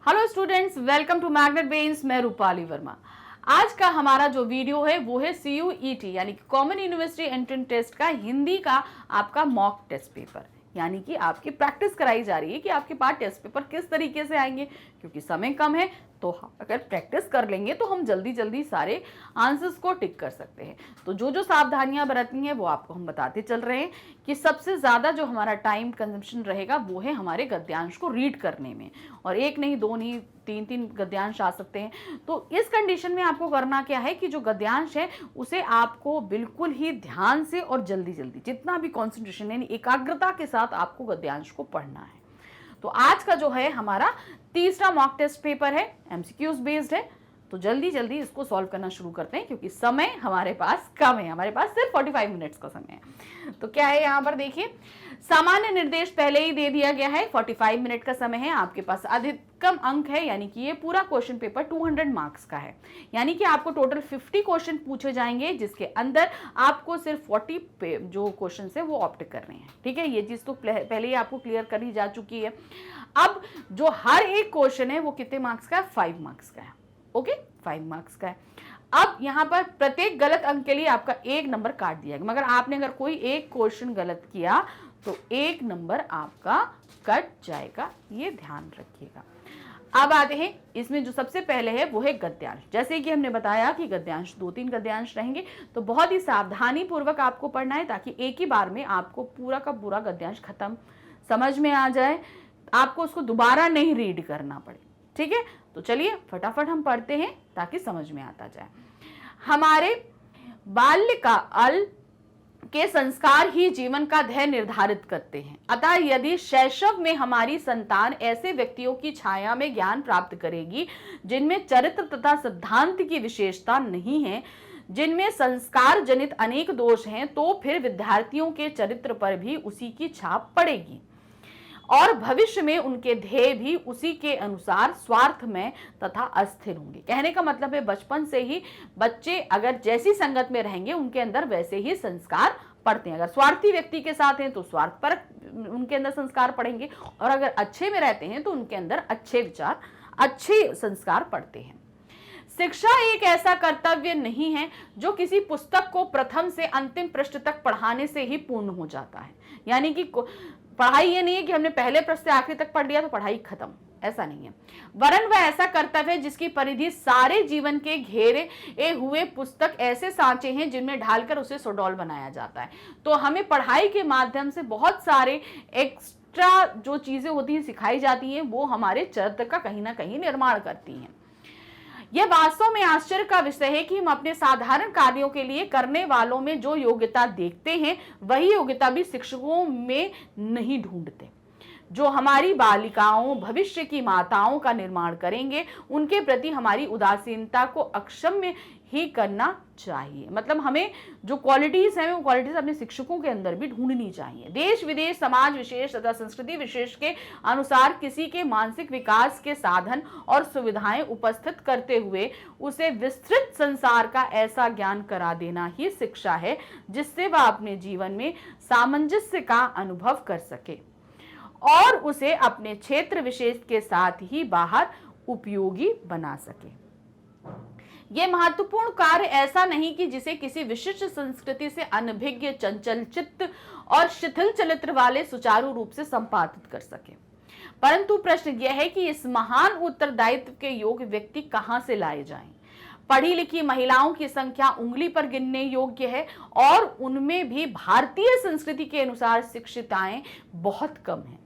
Hello students, welcome to magnet brains. मैं रूपाली वर्मा। आज का हमारा जो वीडियो है वो है CUET यानी कि कॉमन यूनिवर्सिटी एंट्रेंस टेस्ट का हिंदी का आपका मॉक टेस्ट पेपर, यानी कि आपकी प्रैक्टिस कराई जा रही है कि आपके पास टेस्ट पेपर किस तरीके से आएंगे। क्योंकि समय कम है तो अगर प्रैक्टिस कर लेंगे तो हम जल्दी जल्दी सारे आंसर्स को टिक कर सकते हैं। तो जो जो सावधानियां बरतनी है वो आपको हम बताते चल रहे हैं कि सबसे ज़्यादा जो हमारा टाइम कंजम्पशन रहेगा वो है हमारे गद्यांश को रीड करने में, और एक नहीं, दो नहीं, तीन तीन गद्यांश आ सकते हैं। तो इस कंडीशन में आपको करना क्या है कि जो गद्यांश है उसे आपको बिल्कुल ही ध्यान से और जल्दी जल्दी जितना भी कॉन्सेंट्रेशन यानी एकाग्रता के साथ आपको गद्यांश को पढ़ना है। तो आज का जो है हमारा तीसरा मॉक टेस्ट पेपर है, MCQs बेस्ड है। तो जल्दी जल्दी इसको सॉल्व करना शुरू करते हैं क्योंकि समय हमारे पास कम है, हमारे पास सिर्फ 45 मिनट्स का समय है। तो क्या है यहाँ पर देखिए, सामान्य निर्देश पहले ही दे दिया गया है, 45 मिनट का समय है। आपके पास अधिकतम अंक है, यानी कि ये पूरा क्वेश्चन पेपर 200 मार्क्स का है, यानी कि आपको टोटल 50 क्वेश्चन पूछे जाएंगे जिसके अंदर आपको सिर्फ 40 जो क्वेश्चन है वो ऑप्ट करने हैं। ठीक है, ये चीज तो पहले ही आपको क्लियर करी जा चुकी है। अब जो हर एक क्वेश्चन है वो कितने मार्क्स का है? 5 मार्क्स का है। ओके, 5 मार्क्स का है। अब यहां पर प्रत्येक गलत अंक के लिए आपका 1 नंबर काट दिया गया, मगर आपने अगर कोई एक क्वेश्चन गलत किया तो 1 नंबर आपका कट जाएगा, ये ध्यान रखिएगा। अब आते हैं इसमें जो सबसे पहले है वो है गद्यांश। जैसे कि हमने बताया कि गद्यांश 2-3 गद्यांश रहेंगे, तो बहुत ही सावधानी पूर्वक आपको पढ़ना है ताकि एक ही बार में आपको पूरा का पूरा गद्यांश खत्म समझ में आ जाए, आपको उसको दोबारा नहीं रीड करना पड़े। ठीक है, तो चलिए फटाफट हम पढ़ते हैं ताकि समझ में आता जाए। हमारे बाल्यकाल के संस्कार ही जीवन का ध्येय निर्धारित करते हैं। अतः यदि शैशव में हमारी संतान ऐसे व्यक्तियों की छाया में ज्ञान प्राप्त करेगी जिनमें चरित्र तथा सिद्धांत की विशेषता नहीं है, जिनमें संस्कार जनित अनेक दोष हैं, तो फिर विद्यार्थियों के चरित्र पर भी उसी की छाप पड़ेगी और भविष्य में उनके ध्येय भी उसी के अनुसार स्वार्थमय तथा अस्थिर होंगे। कहने का मतलब है बचपन से ही बच्चे अगर जैसी संगत में रहेंगे उनके अंदर वैसे ही संस्कार पड़ते हैं। अगर स्वार्थी व्यक्ति के साथ हैं तो स्वार्थ पर उनके अंदर संस्कार पड़ेंगे, और अगर अच्छे में रहते हैं तो उनके अंदर अच्छे विचार, अच्छे संस्कार पड़ते हैं। शिक्षा एक ऐसा कर्तव्य नहीं है जो किसी पुस्तक को प्रथम से अंतिम पृष्ठ तक पढ़ाने से ही पूर्ण हो जाता है। यानी कि पढ़ाई ये नहीं है कि हमने पहले पृष्ठ से आखिरी तक पढ़ लिया तो पढ़ाई खत्म, ऐसा नहीं है। वरन वह ऐसा कर्तव्य है जिसकी परिधि सारे जीवन के घेरे हुए पुस्तक ऐसे सांचे हैं जिनमें ढालकर उसे सुडौल बनाया जाता है। तो हमें पढ़ाई के माध्यम से बहुत सारे एक्स्ट्रा जो चीजें होती हैं सिखाई जाती हैं, वो हमारे चरित्र का कहीं ना कहीं निर्माण करती हैं। यह वास्तव में आश्चर्य का विषय है कि हम अपने साधारण कार्यों के लिए करने वालों में जो योग्यता देखते हैं वही योग्यता भी शिक्षकों में नहीं ढूंढते। जो हमारी बालिकाओं, भविष्य की माताओं का निर्माण करेंगे, उनके प्रति हमारी उदासीनता को अक्षम्य ही करना चाहिए। मतलब हमें जो क्वालिटीज हैं वो क्वालिटीज अपने शिक्षकों के अंदर भी ढूंढनी चाहिए। देश विदेश, समाज विशेष तथा संस्कृति विशेष के अनुसार किसी के मानसिक विकास के साधन और सुविधाएं उपस्थित करते हुए उसे विस्तृत संसार का ऐसा ज्ञान करा देना ही शिक्षा है जिससे वह अपने जीवन में सामंजस्य का अनुभव कर सके और उसे अपने क्षेत्र विशेष के साथ ही बाहर उपयोगी बना सके। यह महत्वपूर्ण कार्य ऐसा नहीं कि जिसे किसी विशिष्ट संस्कृति से अनभिज्ञ, चंचल चित्त और शिथिल चरित्र वाले सुचारू रूप से संपादित कर सके, परंतु प्रश्न यह है कि इस महान उत्तरदायित्व के योग्य व्यक्ति कहां से लाए जाएं। पढ़ी लिखी महिलाओं की संख्या उंगली पर गिनने योग्य है और उनमें भी भारतीय संस्कृति के अनुसार शिक्षिताएं बहुत कम हैं,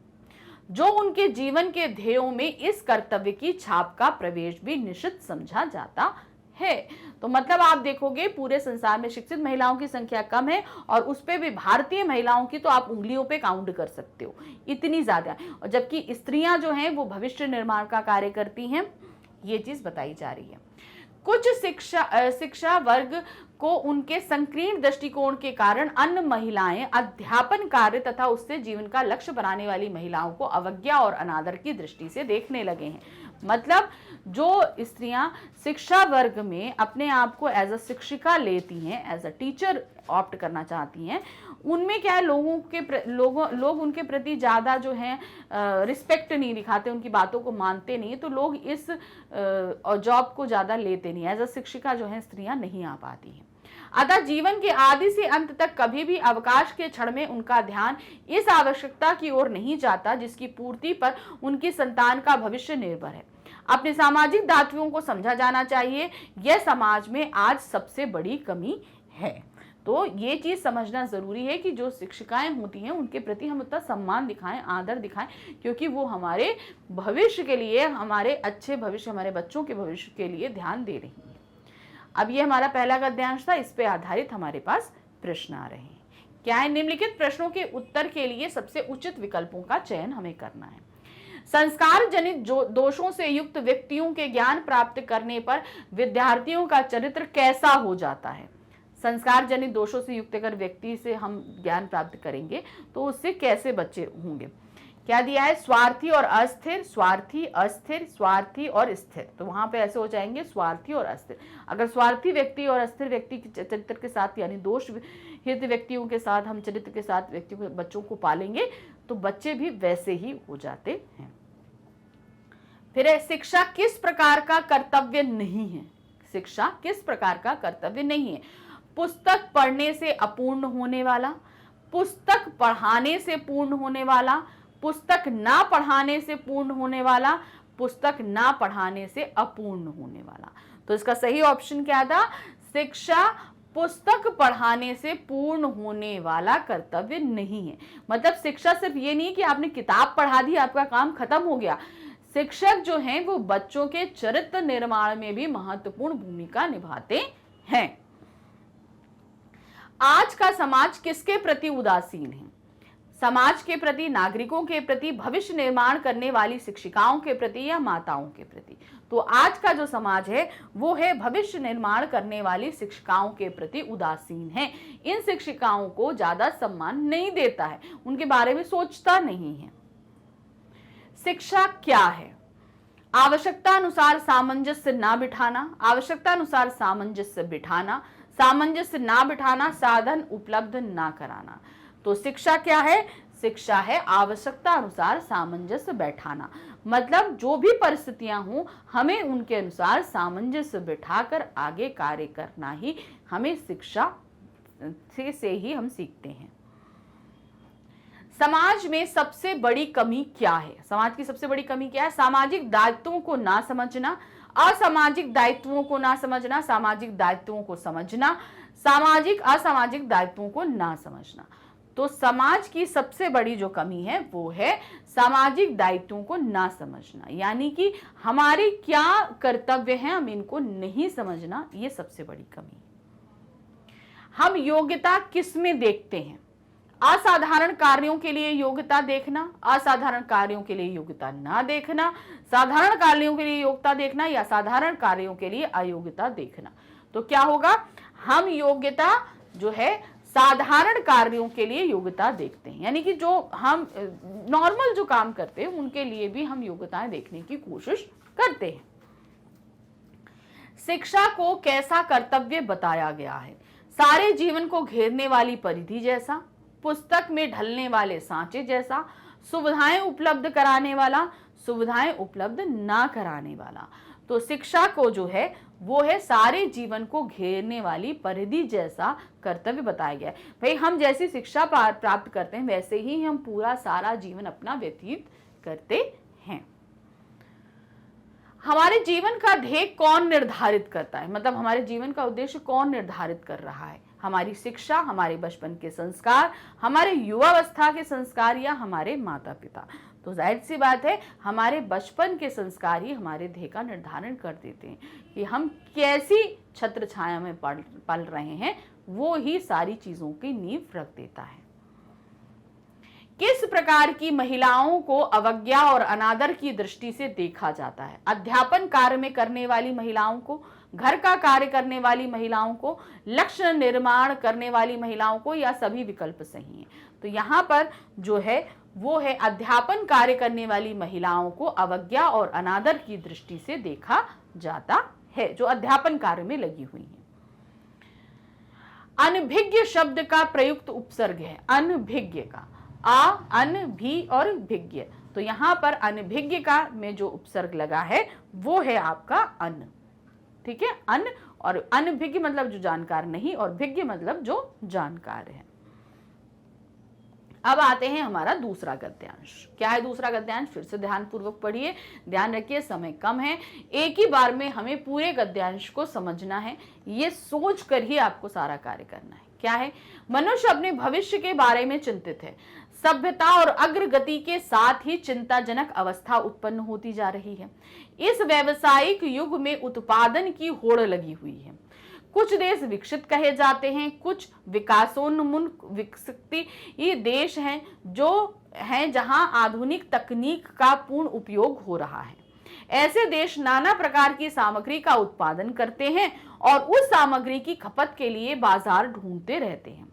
जो उनके जीवन के ध्येयों में इस कर्तव्य की छाप का प्रवेश भी निश्चित समझा जाता है। तो मतलब आप देखोगे पूरे संसार में शिक्षित महिलाओं की संख्या कम है और उस पे भी भारतीय महिलाओं की तो आप उंगलियों पे काउंट कर सकते हो, इतनी ज्यादा। और जबकि स्त्रियां जो हैं वो भविष्य निर्माण का कार्य करती हैं, ये चीज बताई जा रही है। कुछ शिक्षा वर्ग को उनके संकीर्ण दृष्टिकोण के कारण अन्य महिलाएं अध्यापन कार्य तथा उससे जीवन का लक्ष्य बनाने वाली महिलाओं को अवज्ञा और अनादर की दृष्टि से देखने लगे हैं। मतलब जो स्त्रियां शिक्षा वर्ग में अपने आप को एज अ शिक्षिका लेती हैं, एज अ टीचर ऑप्ट करना चाहती हैं, उनमें क्या है, लोग उनके प्रति ज़्यादा जो है रिस्पेक्ट नहीं दिखाते, उनकी बातों को मानते नहीं, तो लोग इस जॉब को ज़्यादा लेते नहीं। एज अ शिक्षिका जो है स्त्रियां नहीं आ पाती हैं। अतः जीवन के आदि से अंत तक कभी भी अवकाश के क्षण में उनका ध्यान इस आवश्यकता की ओर नहीं जाता जिसकी पूर्ति पर उनकी संतान का भविष्य निर्भर है। अपने सामाजिक दायित्वों को समझा जाना चाहिए, यह समाज में आज सबसे बड़ी कमी है। तो ये चीज समझना जरूरी है कि जो शिक्षिकाएं होती हैं उनके प्रति हम उतना सम्मान दिखाएं, आदर दिखाएं, क्योंकि वो हमारे भविष्य के लिए, हमारे अच्छे भविष्य, हमारे बच्चों के भविष्य के लिए ध्यान दे रही हैं। अब ये हमारा पहला गद्यांश था, इस पे आधारित हमारे पास प्रश्न आ रहे हैं। क्या है, निम्नलिखित प्रश्नों के उत्तर के लिए सबसे उचित विकल्पों का चयन हमें करना है। संस्कार जनित दोषों से युक्त व्यक्तियों के ज्ञान प्राप्त करने पर विद्यार्थियों का चरित्र कैसा हो जाता है। संस्कार जनित दोषों से युक्त अगर व्यक्ति से हम ज्ञान प्राप्त करेंगे तो उससे कैसे बच्चे होंगे। क्या दिया है, स्वार्थी और अस्थिर, स्वार्थी, अस्थिर, स्वार्थी और स्थिर। तो वहां पे ऐसे हो जाएंगे स्वार्थी और अस्थिर। अगर स्वार्थी व्यक्ति और अस्थिर व्यक्ति के चरित्र के साथ, यानी दोष हित व्यक्तियों के साथ हम चरित्र के साथ व्यक्तियों के बच्चों को पालेंगे तो बच्चे भी वैसे ही हो जाते हैं। फिर है, शिक्षा किस प्रकार का कर्तव्य नहीं है। शिक्षा किस प्रकार का कर्तव्य नहीं है। पुस्तक पढ़ने से अपूर्ण होने वाला, पुस्तक पढ़ाने से पूर्ण होने वाला, पुस्तक ना पढ़ाने से पूर्ण होने वाला, पुस्तक ना पढ़ाने से अपूर्ण होने वाला। तो इसका सही ऑप्शन क्या था, शिक्षा पुस्तक पढ़ाने से पूर्ण होने वाला कर्तव्य नहीं है। मतलब शिक्षा सिर्फ ये नहीं कि आपने किताब पढ़ा दी आपका काम खत्म हो गया। शिक्षक जो हैं वो बच्चों के चरित्र निर्माण में भी महत्वपूर्ण भूमिका निभाते हैं। आज का समाज किसके प्रति उदासीन है। समाज के प्रति, नागरिकों के प्रति, भविष्य निर्माण करने वाली शिक्षिकाओं के प्रति या माताओं के प्रति। तो आज का जो समाज है वो है भविष्य निर्माण करने वाली शिक्षिकाओं के प्रति उदासीन है। इन शिक्षिकाओं को ज्यादा सम्मान नहीं देता है, उनके बारे में सोचता नहीं है। शिक्षा क्या है, आवश्यकता अनुसार सामंजस्य ना बिठाना, आवश्यकता अनुसार सामंजस्य बिठाना, सामंजस्य ना बिठाना, साधन उपलब्ध ना कराना। तो शिक्षा क्या है, शिक्षा है आवश्यकता अनुसार सामंजस्य बैठाना। मतलब जो भी परिस्थितियां हों हमें उनके अनुसार सामंजस्य बिठाकर आगे कार्य करना ही हमें शिक्षा से ही हम सीखते हैं। समाज में सबसे बड़ी कमी क्या है। समाज की सबसे बड़ी कमी क्या है, सामाजिक दायित्वों को ना समझना, असामाजिक दायित्वों को ना समझना, सामाजिक दायित्वों को समझना, सामाजिक असामाजिक दायित्वों को ना समझना। तो समाज की सबसे बड़ी जो कमी है वो है सामाजिक दायित्वों को ना समझना, यानी कि हमारे क्या कर्तव्य हैं हम इनको नहीं समझना, ये सबसे बड़ी कमी है। हम योग्यता किस में देखते हैं, असाधारण कार्यों के लिए योग्यता देखना, असाधारण कार्यों के लिए योग्यता ना देखना, साधारण कार्यों के लिए योग्यता देखना या साधारण कार्यों के लिए अयोग्यता देखना। तो क्या होगा, हम योग्यता जो है साधारण कार्यों के लिए योग्यता देखते हैं, यानी कि जो हम नॉर्मल जो काम करते हैं उनके लिए भी हम योग्यताएं देखने की कोशिश करते हैं। शिक्षा को कैसा कर्तव्य बताया गया है, सारे जीवन को घेरने वाली परिधि जैसा, पुस्तक में ढलने वाले सांचे जैसा, सुविधाएं उपलब्ध कराने वाला, सुविधाएं उपलब्ध ना कराने वाला। तो शिक्षा को जो है वो है सारे जीवन को घेरने वाली परिधि जैसा कर्तव्य बताया गया है। भाई हम जैसी शिक्षा प्राप्त करते हैं वैसे ही हम पूरा सारा जीवन अपना व्यतीत करते हैं। हमारे जीवन का ध्येय कौन निर्धारित करता है, मतलब हमारे जीवन का उद्देश्य कौन निर्धारित कर रहा है, हमारी शिक्षा, हमारे बचपन के संस्कार, हमारे युवावस्था के संस्कार या हमारे माता पिता। तो जाहिर सी बात है हमारे बचपन के संस्कार ही हमारे ध्येय का निर्धारण कर देते हैं कि हम कैसी छत्र छाया में पल रहे हैं, वो ही सारी चीजों की नींव रख देता है। किस प्रकार की महिलाओं को अवज्ञा और अनादर की दृष्टि से देखा जाता है, अध्यापन कार्य में करने वाली महिलाओं को, घर का कार्य करने वाली महिलाओं को, लक्ष्य निर्माण करने वाली महिलाओं को, या सभी विकल्प सही हैं। तो यहाँ पर जो है वो है अध्यापन कार्य करने वाली महिलाओं को अवज्ञा और अनादर की दृष्टि से देखा जाता है, जो अध्यापन कार्य में लगी हुई हैं। अनभिज्ञ शब्द का प्रयुक्त उपसर्ग है, अनभिज्ञ का, आ, अन, भी और भिज्ञ। तो यहां पर अनभिज्ञ का में जो उपसर्ग लगा है वो है आपका अन। ठीक है, अन, और अनभिज्ञ मतलब जो जानकार नहीं, और भिज्ञ मतलब जो जानकार है। अब आते हैं हमारा दूसरा गद्यांश। क्या है दूसरा गद्यांश? फिर से ध्यान पूर्वक पढ़िए, ध्यान रखिए समय कम है, एक ही बार में हमें पूरे गद्यांश को समझना है, ये सोच कर ही आपको सारा कार्य करना है। क्या है? मनुष्य अपने भविष्य के बारे में चिंतित है। सभ्यता और अग्रगति के साथ ही चिंताजनक अवस्था उत्पन्न होती जा रही है। इस व्यावसायिक युग में उत्पादन की होड़ लगी हुई है। कुछ देश विकसित कहे जाते हैं, कुछ विकासोन्मुख विकसित ये देश हैं जो हैं जहां आधुनिक तकनीक का पूर्ण उपयोग हो रहा है। ऐसे देश नाना प्रकार की सामग्री का उत्पादन करते हैं और उस सामग्री की खपत के लिए बाजार ढूंढते रहते हैं।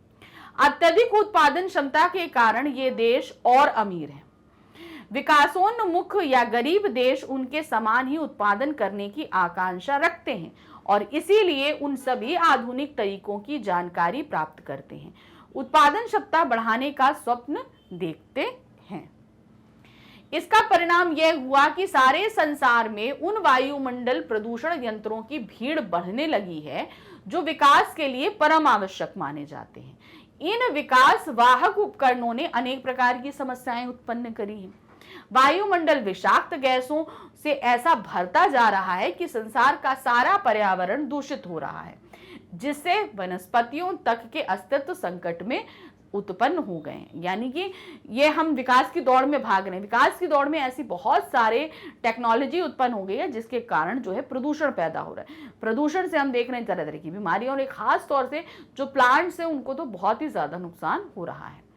अत्यधिक उत्पादन क्षमता के कारण ये देश और अमीर हैं। विकासोन्मुख या गरीब देश उनके समान ही उत्पादन करने की आकांक्षा रखते हैं और इसीलिए उन सभी आधुनिक तरीकों की जानकारी प्राप्त करते हैं, उत्पादन क्षमता बढ़ाने का स्वप्न देखते हैं। इसका परिणाम यह हुआ कि सारे संसार में उन वायुमंडल प्रदूषण यंत्रों की भीड़ बढ़ने लगी है जो विकास के लिए परम आवश्यक माने जाते हैं। इन विकास वाहक उपकरणों ने अनेक प्रकार की समस्याएं उत्पन्न करी हैं। वायुमंडल विषाक्त गैसों से ऐसा भरता जा रहा है कि संसार का सारा पर्यावरण दूषित हो रहा है, जिससे वनस्पतियों तक के अस्तित्व संकट में उत्पन्न हो गए हैं। यानी कि ये हम विकास की दौड़ में भाग रहे हैं, विकास की दौड़ में ऐसी बहुत सारे टेक्नोलॉजी उत्पन्न हो गई है जिसके कारण जो है प्रदूषण पैदा हो रहा है। प्रदूषण से हम देख रहे हैं तरह तरह की बीमारियां, और एक खास तौर से जो प्लांट्स हैं उनको तो बहुत ही ज्यादा नुकसान हो रहा है।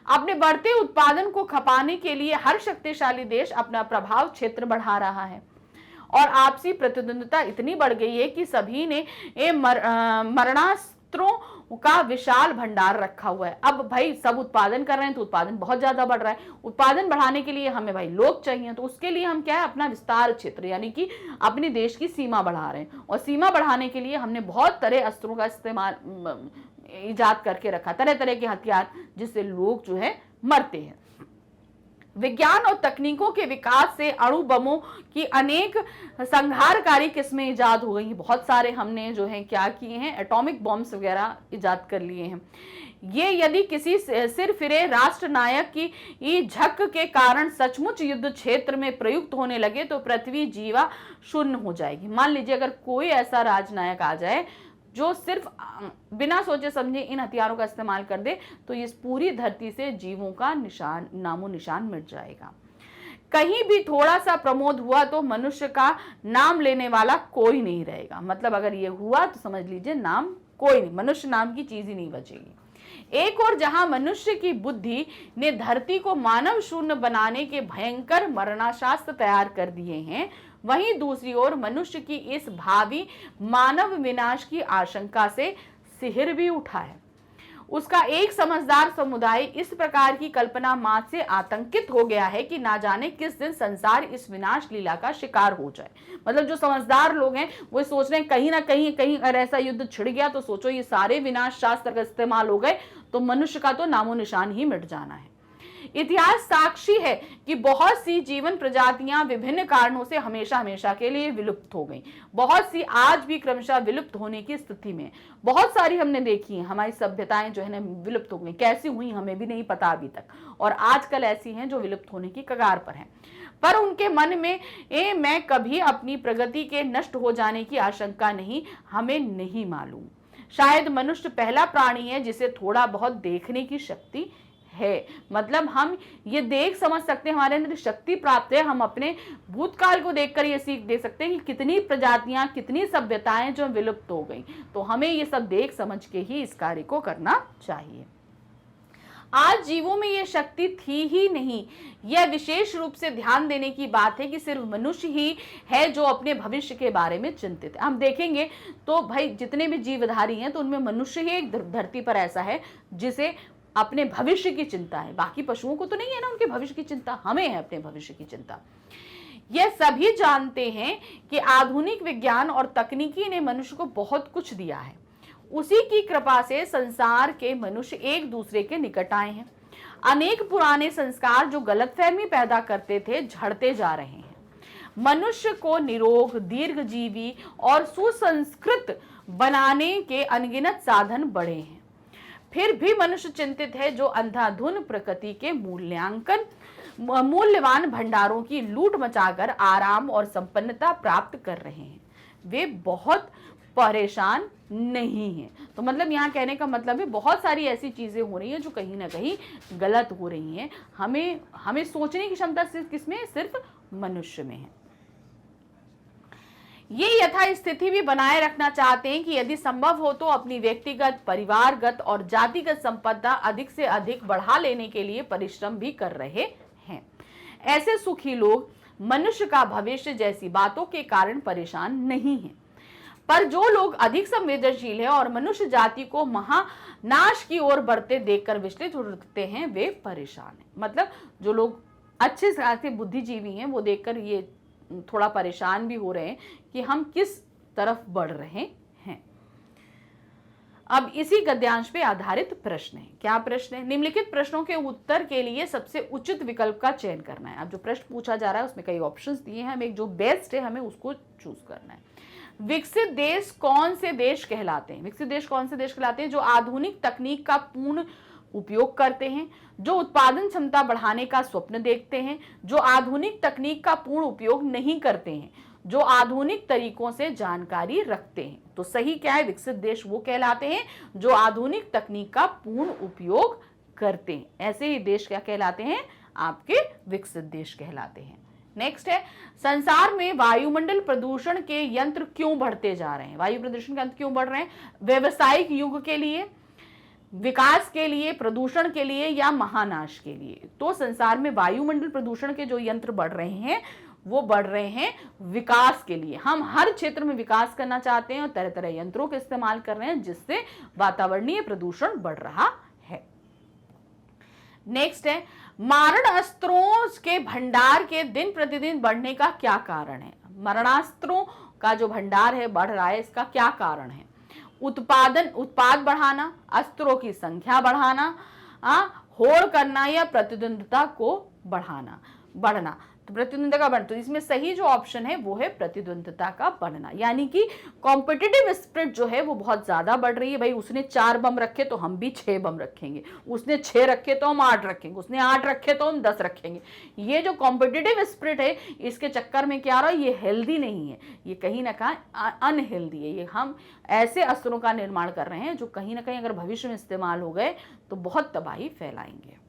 अपने बढ़ते उत्पादन को खपाने के लिए हर शक्तिशाली देश अपना प्रभाव क्षेत्र बढ़ा रहा है और आपसी प्रतिद्वंद्विता इतनी बढ़ गई है कि सभी ने मरणास्त्रों का विशाल भंडार रखा हुआ है। अब भाई सब उत्पादन कर रहे हैं तो उत्पादन बहुत ज्यादा बढ़ रहा है। उत्पादन बढ़ाने के लिए हमें भाई लोग चाहिए, तो उसके लिए हम क्या है अपना विस्तार क्षेत्र यानी कि अपने देश की सीमा बढ़ा रहे हैं, और सीमा बढ़ाने के लिए हमने बहुत तरह अस्त्रों का इस्तेमाल इजाद करके रखा, तरह तरह के हथियार जिससे लोग जो है मरते हैं। विज्ञान और तकनीकों के विकास से अणु बमों की अनेक संहारकारी किस्में इजाद हो गई। बहुत सारे हमने जो है क्या किए हैं, एटॉमिक बॉम्ब्स वगैरह इजाद कर लिए हैं। ये यदि किसी सिर फिरे राष्ट्र नायक की झक के कारण सचमुच युद्ध क्षेत्र में प्रयुक्त होने लगे तो पृथ्वी जीवा शून्य हो जाएगी। मान लीजिए अगर कोई ऐसा राजनायक आ जाए जो सिर्फ बिना सोचे समझे इन हथियारों का इस्तेमाल कर दे तो इस पूरी धरती से जीवों का निशान नामो निशान मिट जाएगा। कहीं भी थोड़ा सा प्रमोद हुआ तो मनुष्य का नाम लेने वाला कोई नहीं रहेगा। मतलब अगर ये हुआ तो समझ लीजिए नाम कोई नहीं, मनुष्य नाम की चीज ही नहीं बचेगी। एक और जहां मनुष्य की बुद्धि ने धरती को मानव शून्य बनाने के भयंकर मरणाशास्त्र तैयार कर दिए हैं, वहीं दूसरी ओर मनुष्य की इस भावी मानव विनाश की आशंका से सिहर भी उठा है। उसका एक समझदार समुदाय इस प्रकार की कल्पना मात्र से आतंकित हो गया है कि ना जाने किस दिन संसार इस विनाश लीला का शिकार हो जाए। मतलब जो समझदार लोग हैं वो सोच रहे हैं कहीं ना कहीं अगर ऐसा युद्ध छिड़ गया तो सोचो ये सारे विनाश शास्त्र का इस्तेमाल हो गए तो मनुष्य का तो नामो निशान ही मिट जाना है। इतिहास साक्षी है कि बहुत सी जीवन प्रजातियां विभिन्न कारणों से हमेशा हमेशा के लिए विलुप्त हो गई। बहुत सी आज भी क्रमशः विलुप्त होने की स्थिति में। बहुत सारी हमने देखी हैं हमारी सभ्यताएं जो है ना विलुप्त हो गई, कैसी हुई हमें भी नहीं पता अभी तक, और आजकल ऐसी हैं जो विलुप्त होने की कगार पर हैं। पर उनके मन में मैं कभी अपनी प्रगति के नष्ट हो जाने की आशंका नहीं, हमें नहीं मालूम। शायद मनुष्य पहला प्राणी है जिसे थोड़ा बहुत देखने की शक्ति है। मतलब हम ये देख समझ सकते हैं, हमारे अंदर शक्ति प्राप्त है। हम अपने भूतकाल को देखकर ये सीख दे सकते हैं कि कितनी प्रजातियां कितनी सभ्यताएं जो विलुप्त हो गई। तो हमें ये सब देख समझ के ही इस कार्य को करना चाहिए। आज जीवों में ये शक्ति थी ही नहीं। यह विशेष रूप से ध्यान देने की बात है कि सिर्फ मनुष्य ही है जो अपने भविष्य के बारे में चिंतित है। हम देखेंगे तो भाई जितने भी जीवधारी हैं तो उनमें मनुष्य ही एक धरती पर ऐसा है जिसे अपने भविष्य की चिंता है। बाकी पशुओं को तो नहीं है ना उनके भविष्य की चिंता, हमें है अपने भविष्य की चिंता। यह सभी जानते हैं कि आधुनिक विज्ञान और तकनीकी ने मनुष्य को बहुत कुछ दिया है। उसी की कृपा से संसार के मनुष्य एक दूसरे के निकट आए हैं। अनेक पुराने संस्कार जो गलतफहमी पैदा करते थे झड़ते जा रहे हैं। मनुष्य को निरोग, दीर्घजीवी और सुसंस्कृत बनाने के अनगिनत साधन बढ़े हैं। फिर भी मनुष्य चिंतित है, जो अंधाधुन प्रकृति के मूल्यवान भंडारों की लूट मचाकर आराम और संपन्नता प्राप्त कर रहे हैं, वे बहुत परेशान नहीं हैं। तो मतलब यहाँ कहने का मतलब है बहुत सारी ऐसी चीजें हो रही हैं जो कहीं ना कहीं गलत हो रही हैं। हमें सोचने की क्षमता सिर्फ किसमें, सिर्फ मनुष्य में है। ये यथास्थिति भी बनाए रखना चाहते हैं कि यदि संभव हो तो अपनी व्यक्तिगत, परिवारगत और जातिगत संपदा अधिक से अधिक बढ़ा लेने के लिए परिश्रम भी कर रहे हैं। ऐसे सुखी लोग मनुष्य का भविष्य जैसी बातों के कारण परेशान नहीं हैं, पर जो लोग अधिक संवेदनशील है और मनुष्य जाति को महानाश की ओर बढ़ते देखकर विचलित होते हैं, वे परेशान हैं। मतलब जो लोग अच्छे खासे बुद्धिजीवी हैं वो देखकर ये थोड़ा परेशान भी हो रहे हैं कि हम किस तरफ बढ़ रहे हैं। अब इसी गद्यांश पे आधारित प्रश्न है। क्या प्रश्न है? निम्नलिखित प्रश्नों के उत्तर के लिए सबसे उचित विकल्प का चयन करना है। अब जो प्रश्न पूछा जा रहा है उसमें कई ऑप्शंस दिए हैं, हमें जो बेस्ट है हमें उसको चूज करना है। विकसित देश कौन से देश कहलाते हैं? विकसित देश कौन से देश कहलाते हैं? जो आधुनिक तकनीक का पूर्ण उपयोग करते हैं, जो उत्पादन क्षमता बढ़ाने का स्वप्न देखते हैं, जो आधुनिक तकनीक का पूर्ण उपयोग नहीं करते हैं, जो आधुनिक तरीकों से जानकारी रखते हैं। तो सही क्या है? विकसित देश वो कहलाते हैं जो आधुनिक तकनीक का पूर्ण उपयोग करते हैं। ऐसे ही देश क्या कहलाते हैं? आपके विकसित देश कहलाते हैं। नेक्स्ट है, संसार में वायुमंडल प्रदूषण के यंत्र क्यों बढ़ते जा रहे हैं? वायु प्रदूषण के यंत्र क्यों बढ़ रहे हैं? व्यावसायिक युग के लिए, विकास के लिए, प्रदूषण के लिए या महानाश के लिए? तो संसार में वायुमंडल प्रदूषण के जो यंत्र बढ़ रहे हैं वो बढ़ रहे हैं विकास के लिए। हम हर क्षेत्र में विकास करना चाहते हैं और तरह तरह यंत्रों का इस्तेमाल कर रहे हैं जिससे वातावरणीय प्रदूषण बढ़ रहा है। नेक्स्ट है, मारणास्त्रों के भंडार के दिन प्रतिदिन बढ़ने का क्या कारण है? मारणास्त्रों का जो भंडार है बढ़ रहा है, इसका क्या कारण है? उत्पाद बढ़ाना, अस्त्रों की संख्या बढ़ाना, होड़ करना या प्रतिद्वंद्विता को बढ़ना। तो प्रतिद्वंद्विता का बढ़ना, तो इसमें सही जो ऑप्शन है वो है प्रतिद्वंद्विता का बढ़ना। यानी कि कॉम्पिटिटिव स्पिरिट जो है वो बहुत ज्यादा बढ़ रही है। भाई उसने 4 बम रखे तो हम भी 6 बम रखेंगे, उसने 6 रखे तो हम 8 रखेंगे, उसने 8 रखे तो हम 10 रखेंगे। ये जो कॉम्पिटिटिव स्पिरिट है इसके चक्कर में क्या हो रहा है, ये हेल्दी नहीं है, ये कहीं ना कहीं अनहेल्दी है। ये हम ऐसे अस्त्रों का निर्माण कर रहे हैं जो कहीं ना कहीं अगर भविष्य में इस्तेमाल हो गए तो बहुत तबाही फैलाएंगे।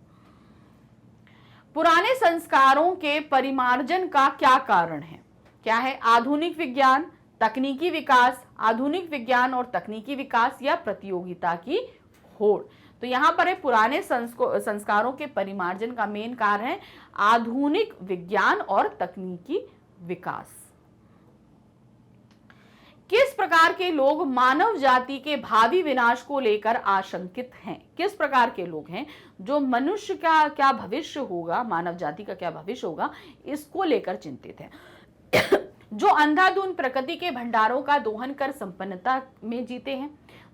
पुराने संस्कारों के परिमार्जन का क्या कारण है? क्या है? आधुनिक विज्ञान, तकनीकी विकास, आधुनिक विज्ञान और तकनीकी विकास या प्रतियोगिता की होड़। तो यहां पर है पुराने संस्कारों के परिमार्जन का मेन कारण है आधुनिक विज्ञान और तकनीकी विकास। किस प्रकार के लोग मानव जाति के भावी विनाश को लेकर आशंकित हैं? किस प्रकार के लोग हैं जो मनुष्य का क्या भविष्य होगा, मानव जाति का क्या भविष्य होगा, इसको लेकर चिंतित हैं? जो अंधाधुन प्रकृति के भंडारों का दोहन कर संपन्नता में जीते हैं,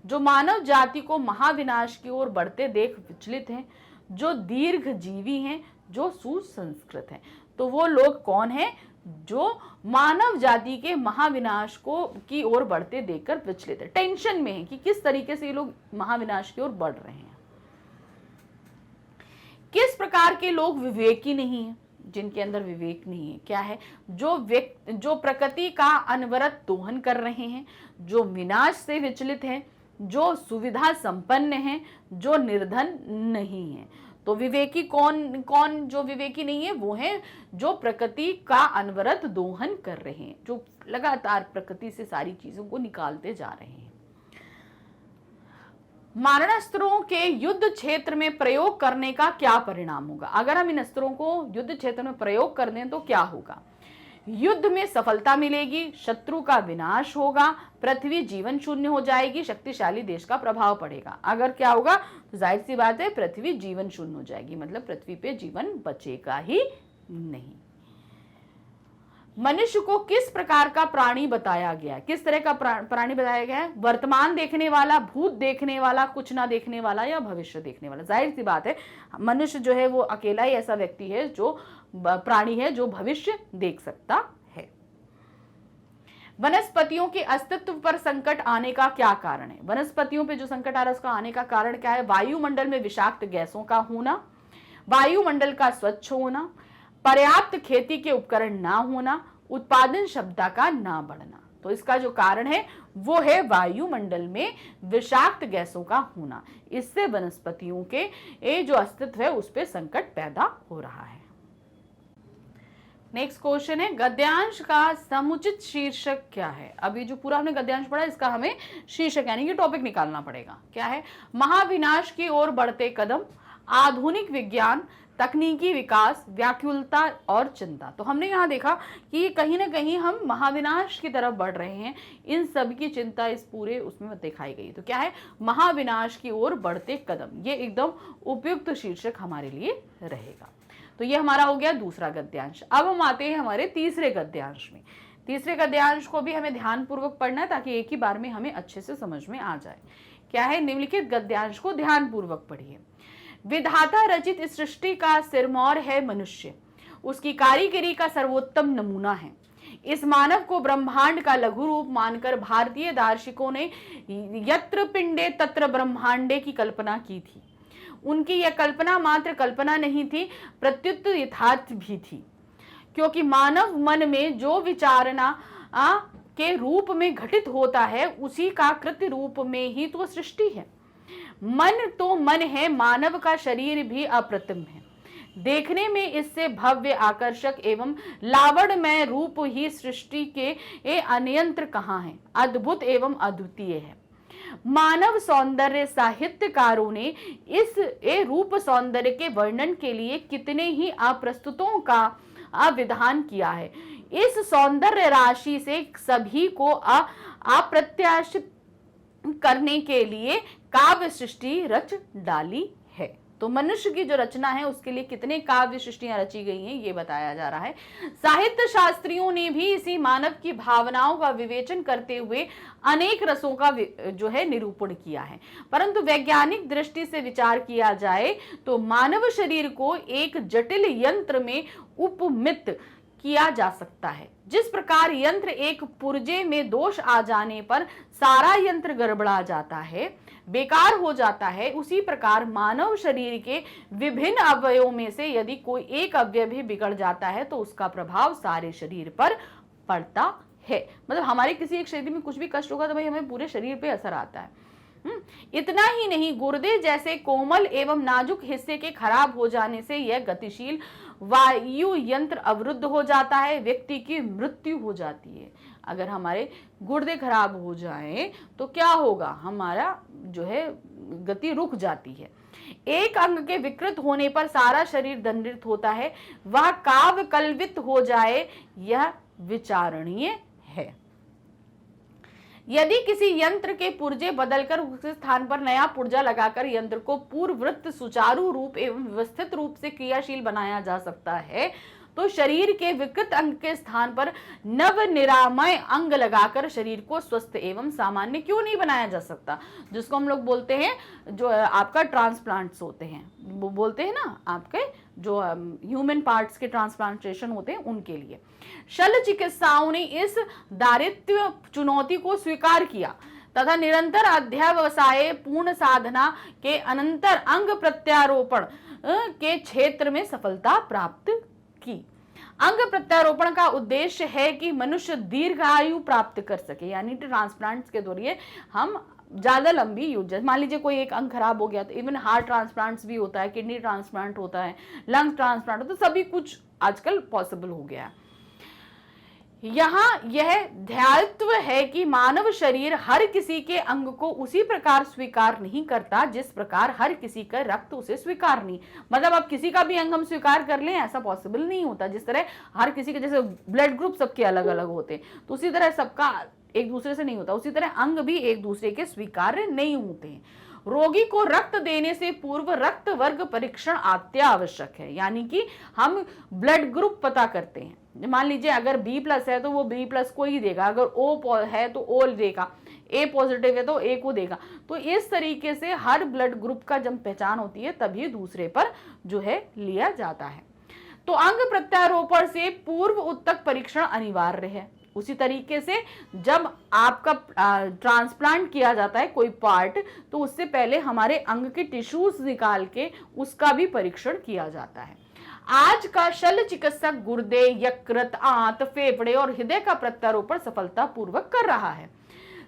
जो मानव जाति को महाविनाश की ओर बढ़ते देख विचलित हैं, जो दीर्घजीवी हैं, जो सुसंस्कृत हैं। तो वो लोग कौन हैं? जो मानव जाति के महाविनाश को की ओर बढ़ते देखकर विचलित है, टेंशन में है कि किस तरीके से ये लोग महाविनाश की ओर बढ़ रहे हैं। किस प्रकार के लोग विवेकी नहीं है? जिनके अंदर विवेक नहीं है। क्या है? जो प्रकृति का अनवरत दोहन कर रहे हैं, जो विनाश से विचलित हैं, जो सुविधा संपन्न हैं, जो निर्धन नहीं है। तो विवेकी कौन जो विवेकी नहीं है? वो है जो प्रकृति का अनवरत दोहन कर रहे हैं, जो लगातार प्रकृति से सारी चीजों को निकालते जा रहे हैं। मारणास्त्रों के युद्ध क्षेत्र में प्रयोग करने का क्या परिणाम होगा? अगर हम इन अस्त्रों को युद्ध क्षेत्र में प्रयोग कर दें तो क्या होगा? युद्ध में सफलता मिलेगी, शत्रु का विनाश होगा, पृथ्वी जीवन शून्य हो जाएगी, शक्तिशाली देश का प्रभाव पड़ेगा। अगर क्या होगा? तो जाहिर सी बात है पृथ्वी जीवन शून्य हो जाएगी, मतलब पृथ्वी पे जीवन बचेगा ही नहीं। मनुष्य को किस प्रकार का प्राणी बताया गया है? किस तरह का प्राणी बताया गया है? वर्तमान देखने वाला, भूत देखने वाला, कुछ ना देखने वाला, या भविष्य देखने वाला? जाहिर सी बात है, मनुष्य जो है वो अकेला ही ऐसा व्यक्ति है, जो प्राणी है, जो भविष्य देख सकता है। वनस्पतियों के अस्तित्व पर संकट आने का क्या कारण है? वनस्पतियों पे जो संकट आ रहा है उसका आने का कारण क्या है? वायुमंडल में विषाक्त गैसों का होना, वायुमंडल का स्वच्छ होना, पर्याप्त खेती के उपकरण ना होना, उत्पादन क्षमता का ना बढ़ना। तो इसका जो कारण है वो है वायुमंडल में विषाक्त गैसों का होना। इससे वनस्पतियों के जो अस्तित्व है उस पर संकट पैदा हो रहा है। नेक्स्ट क्वेश्चन है, गद्यांश का समुचित शीर्षक क्या है? अभी जो पूरा हमने गद्यांश पढ़ा इसका हमें शीर्षक यानी कि टॉपिक निकालना पड़ेगा। क्या है? महाविनाश की ओर बढ़ते कदम, आधुनिक विज्ञान, तकनीकी विकास, व्याकुलता और चिंता। तो हमने यहाँ देखा कि कहीं ना कहीं हम महाविनाश की तरफ बढ़ रहे हैं, इन सब की चिंता इस पूरे उसमें दिखाई गई। तो क्या है? महाविनाश की ओर बढ़ते कदम। ये एकदम उपयुक्त शीर्षक हमारे लिए रहेगा। तो ये हमारा हो गया दूसरा गद्यांश। अब हम आते हैं हमारे तीसरे गद्यांश में। तीसरे गद्यांश को भी हमें ध्यानपूर्वक पढ़ना है ताकि एक ही बार में हमें अच्छे से समझ में आ जाए। क्या है? निम्नलिखित गद्यांश को ध्यानपूर्वक पढ़िए। विधाता रचित इस सृष्टि का सिरमौर है मनुष्य, उसकी कारीगरी का सर्वोत्तम नमूना है। इस मानव को ब्रह्मांड का लघु रूप मानकर भारतीय दार्शनिकों ने यत्र पिंडे तत्र ब्रह्मांडे की कल्पना की थी। उनकी यह कल्पना मात्र कल्पना नहीं थी, प्रत्युत यथार्थ भी थी, क्योंकि मानव मन में जो विचारणा के रूप में घटित होता है उसी का कृत्य रूप में ही तो सृष्टि है। मन तो मन है, मानव का शरीर भी अप्रतिम है। देखने में इससे भव्य, आकर्षक एवं लावण्यमय रूप ही सृष्टि के अन्यंत्र कहाँ है, अद्भुत एवं अद्वितीय है। मानव सौंदर्य साहित्यकारों ने इस रूप सौंदर्य के वर्णन के लिए कितने ही अप्रस्तुतों का विधान किया है। इस सौंदर्य राशि से सभी को अप्रत्याशित करने के लिए काव्य सृष्टि रच डाली है। तो मनुष्य की जो रचना है उसके लिए कितने काव्य सृष्टियां रची गई हैं ये बताया जा रहा है। साहित्य शास्त्रियों ने भी इसी मानव की भावनाओं का विवेचन करते हुए अनेक रसों का जो है निरूपण किया है। परंतु वैज्ञानिक दृष्टि से विचार किया जाए तो मानव शरीर को एक जटिल यंत्र में उपमित किया जा सकता है। जिस प्रकार यंत्र एक पुर्जे में दोष आ जाने पर सारा यंत्र गड़बड़ा जाता है, बेकार हो जाता है, उसी प्रकार मानव शरीर के विभिन्न अवयवों में से यदि कोई एक अवयव भी बिगड़ जाता है तो उसका प्रभाव सारे शरीर पर पड़ता है। मतलब हमारे किसी एक शरीर में कुछ भी कष्ट होगा तो भाई हमें पूरे शरीर पे असर आता है। इतना ही नहीं, गुर्दे जैसे कोमल एवं नाजुक हिस्से के खराब हो जाने से यह गतिशील वायु यंत्र अवरुद्ध हो जाता है, व्यक्ति की मृत्यु हो जाती है। अगर हमारे गुर्दे खराब हो जाएं तो क्या होगा, हमारा जो है गति रुक जाती है। एक अंग के विकृत होने पर सारा शरीर दंडित होता है, वह काव्य कल्वित हो जाए यह विचारणीय है। यदि किसी यंत्र के पुर्जे बदलकर उसके स्थान पर नया पुर्जा लगाकर यंत्र को पूर्ववृत्त सुचारू रूप एवं व्यवस्थित रूप से क्रियाशील बनाया जा सकता है तो शरीर के विकृत अंग के स्थान पर नव निरामय अंग लगाकर शरीर को स्वस्थ एवं सामान्य क्यों नहीं बनाया जा सकता, जिसको हम लोग बोलते हैं जो आपका ट्रांसप्लांट्स होते हैं, वो बोलते हैं ना आपके जो ह्यूमन पार्ट्स के ट्रांसप्लांटेशन होते हैं उनके लिए। शल्य चिकित्साओं ने इस दारिद्र्य चुनौती को स्वीकार किया तथा निरंतर अध्यवसाय पूर्ण साधना के अनंतर अंग प्रत्यारोपण के क्षेत्र में सफलता प्राप्त की। अंग प्रत्यारोपण का उद्देश्य है कि मनुष्य दीर्घायु प्राप्त कर सके, यानी ट्रांसप्लांट्स के जरिए हम ज्यादा लंबी यूज, मान लीजिए कोई एक अंग खराब हो गया तो इवन हार्ट ट्रांसप्लांट्स भी होता है, किडनी ट्रांसप्लांट होता है, लंग ट्रांसप्लांट होता है, तो सभी कुछ आजकल पॉसिबल हो गया है। यहाँ यह ध्यात्व है कि मानव शरीर हर किसी के अंग को उसी प्रकार स्वीकार नहीं करता जिस प्रकार हर किसी का रक्त उसे स्वीकार नहीं, मतलब अब किसी का भी अंग हम स्वीकार कर लें ऐसा पॉसिबल नहीं होता। जिस तरह हर किसी के जैसे ब्लड ग्रुप सबके अलग अलग होते हैं तो उसी तरह सबका एक दूसरे से नहीं होता, उसी तरह अंग भी एक दूसरे के स्वीकार्य नहीं होते हैं। रोगी को रक्त देने से पूर्व रक्त वर्ग परीक्षण अत्यावश्यक है, यानी कि हम ब्लड ग्रुप पता करते हैं मान लीजिए अगर B+ है तो वो B+ को ही देगा, अगर O है तो O देगा, A पॉजिटिव है तो A को देगा। तो इस तरीके से हर ब्लड ग्रुप का जब पहचान होती है तभी दूसरे पर जो है लिया जाता है। तो अंग प्रत्यारोपण से पूर्व उत्तक परीक्षण अनिवार्य है। उसी तरीके से जब आपका ट्रांसप्लांट किया जाता है कोई पार्ट, तो उससे पहले हमारे अंग के टिश्यूज निकाल के उसका भी परीक्षण किया जाता है। आज का शल्य चिकित्सक गुर्दे, यकृत, आंत, फेफड़े और हृदय का प्रत्यारोपण सफलतापूर्वक कर रहा है।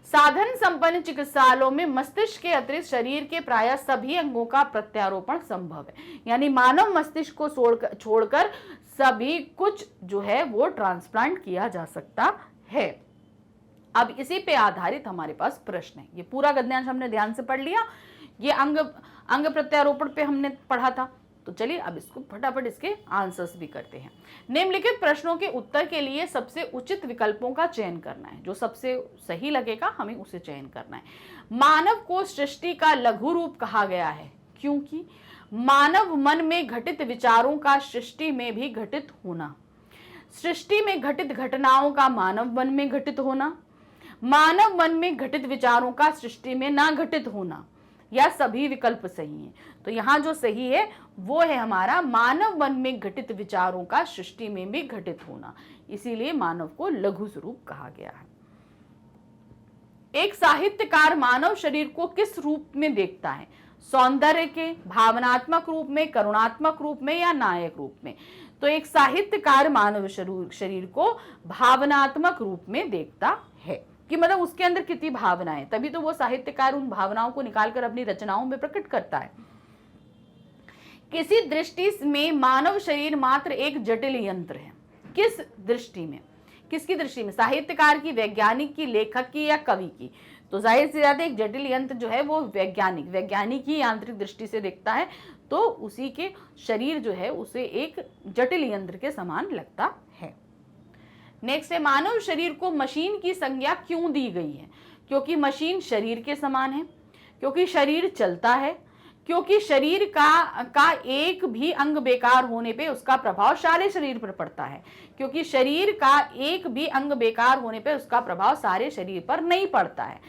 साधन संपन्न चिकित्सालयों में मस्तिष्क के अतिरिक्त शरीर के प्राय सभी अंगों का प्रत्यारोपण संभव है, यानी मानव मस्तिष्क को छोड़कर सभी कुछ जो है वो ट्रांसप्लांट किया जा सकता है। अब इसी पे आधारित हमारे पास प्रश्न है। ये पूरा गद्यांश हमने ध्यान से पढ़ लिया, ये अंग प्रत्यारोपण पे हमने पढ़ा था। तो चलिए अब इसको फटाफट इसके आंसर्स भी करते हैं। निम्नलिखित प्रश्नों के उत्तर के लिए सबसे उचित विकल्पों का चयन करना है, जो सबसे सही लगेगा हमें उसे चयन करना है। मानव को सृष्टि का लघु रूप कहा गया है क्योंकि मानव मन में घटित विचारों का सृष्टि में भी घटित होना, सृष्टि में घटित घटनाओं का मानव मन में घटित होना, मानव मन में घटित विचारों का सृष्टि में ना घटित होना, या सभी विकल्प सही हैं। तो यहाँ जो सही है वो है हमारा मानव मन में घटित विचारों का सृष्टि में भी घटित होना, इसीलिए मानव को लघु स्वरूप कहा गया है। एक साहित्यकार मानव शरीर को किस रूप में देखता है? सौंदर्य के, भावनात्मक रूप में, करुणात्मक रूप में या नायक रूप में? तो एक साहित्यकार मानव शरीर को भावनात्मक रूप में देखता है कि मतलब उसके अंदर कितनी भावनाएं, तभी तो वो साहित्यकार उन भावनाओं को निकालकर अपनी रचनाओं में प्रकट करता है। किसी दृष्टि में मानव शरीर मात्र एक जटिल यंत्र है। किस दृष्टि में? किसकी दृष्टि में? साहित्यकार की, वैज्ञानिक की, लेखक की या कवि की? तो जाहिर से ज्यादा एक जटिल यंत्र जो है वो वैज्ञानिक ही यांत्रिक दृष्टि से देखता है, तो उसी के शरीर जो है उसे एक जटिल यंत्र के समान लगता है। नेक्स्ट है, मानव शरीर को मशीन की संज्ञा क्यों दी गई है? क्योंकि मशीन शरीर के समान है, क्योंकि शरीर चलता है, क्योंकि शरीर का एक भी अंग बेकार होने पे उसका प्रभाव सारे शरीर पर पड़ता है, क्योंकि शरीर का एक भी अंग बेकार होने पे उसका प्रभाव सारे शरीर पर नहीं पड़ता है।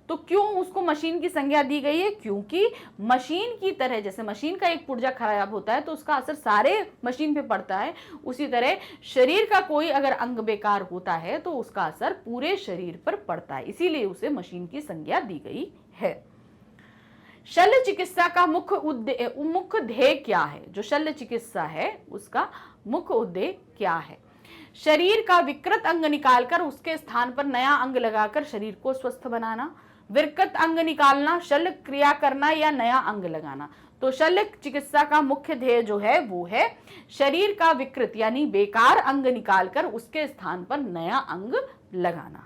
तो क्यों उसको मशीन की संज्ञा दी गई है? क्योंकि मशीन की तरह, जैसे मशीन का एक पुर्जा खराब होता है तो उसका असर सारे मशीन पे पड़ता है, उसी तरह शरीर का कोई अगर अंग बेकार होता है तो उसका असर पूरे शरीर पर पड़ता है, इसीलिए उसे मशीन की संज्ञा दी गई है। शल्य चिकित्सा का मुख्य ध्येय क्या है? जो शल्य चिकित्सा है उसका मुख्य उद्देश्य क्या है? शरीर का विकृत अंग निकालकर उसके स्थान पर नया अंग लगाकर शरीर को स्वस्थ बनाना, विकृत अंग निकालना, शल्य क्रिया करना या नया अंग लगाना? तो शल्य चिकित्सा का मुख्य ध्येय जो है वो है शरीर का विकृत यानी बेकार अंग निकालकर उसके स्थान पर नया अंग लगाना।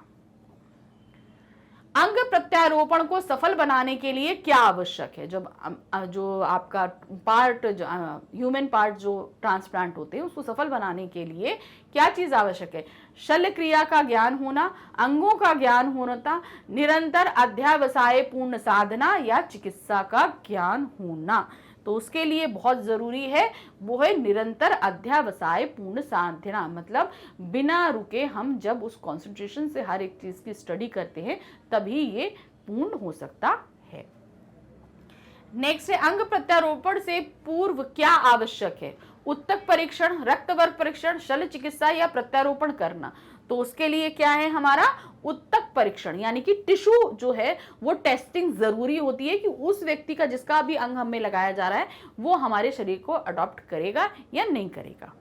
अंग प्रत्यारोपण को सफल बनाने के लिए क्या आवश्यक है? जो आपका पार्ट, ह्यूमन पार्ट जो ट्रांसप्लांट होते हैं उसको सफल बनाने के लिए क्या चीज आवश्यक है? शल्य क्रिया का ज्ञान होना, अंगों का ज्ञान होना, निरंतर अध्यावसाय पूर्ण साधना या चिकित्सा का ज्ञान होना। तो उसके लिए बहुत जरूरी है वो है निरंतर अध्यावसाय पूर्ण साधना, मतलब बिना रुके हम जब उस कंसंट्रेशन से हर एक चीज की स्टडी करते हैं तभी ये पूर्ण हो सकता है। नेक्स्ट है, अंग प्रत्यारोपण से पूर्व क्या आवश्यक है? उत्तक परीक्षण, रक्तवर्ग परीक्षण, शल्य चिकित्सा या प्रत्यारोपण करना? तो उसके लिए क्या है हमारा उत्तक परीक्षण, यानी कि टिश्यू जो है वो टेस्टिंग जरूरी होती है कि उस व्यक्ति का जिसका भी अंग हमें लगाया जा रहा है वो हमारे शरीर को अडॉप्ट करेगा या नहीं करेगा।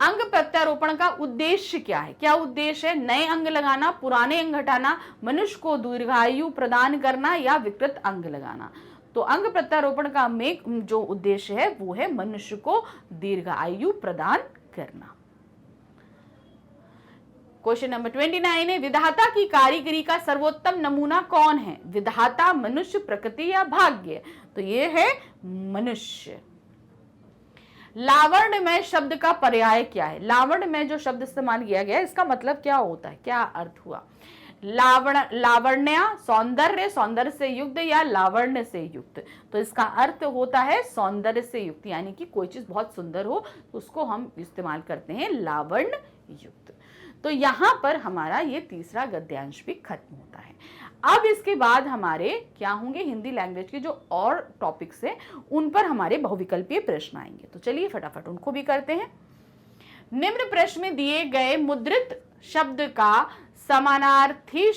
अंग प्रत्यारोपण का उद्देश्य क्या है? क्या उद्देश्य है? नए अंग लगाना, पुराने अंग हटाना, मनुष्य को दीर्घायु प्रदान करना या विकृत अंग लगाना? तो अंग प्रत्यारोपण का जो उद्देश्य है वो है मनुष्य को दीर्घायु प्रदान करना। क्वेश्चन नंबर 29 है, विधाता की कारीगरी का सर्वोत्तम नमूना कौन है? विधाता, मनुष्य, प्रकृति या भाग्य? तो ये है मनुष्य। लावण्यमय शब्द का पर्याय क्या है? लावण्यमय जो शब्द इस्तेमाल किया गया है इसका मतलब क्या होता है, क्या अर्थ हुआ? लावण्य सौंदर्य, सौंदर्य से युक्त या लावण्य से युक्त। तो इसका अर्थ होता है सौंदर्य से युक्त, यानी कि कोई चीज बहुत सुंदर हो तो उसको हम इस्तेमाल करते हैं लावण्य युक्त। तो यहां पर हमारा ये तीसरा गद्यांश भी खत्म होता है। अब इसके बाद हमारे क्या होंगे, हिंदी लैंग्वेज के जो और टॉपिक्स हैं उन पर हमारे बहुविकल्पीय प्रश्न आएंगे। तो चलिए फटाफट उनको भी करते हैं। निम्न प्रश्न में दिए गए मुद्रित शब्द का समानार्थी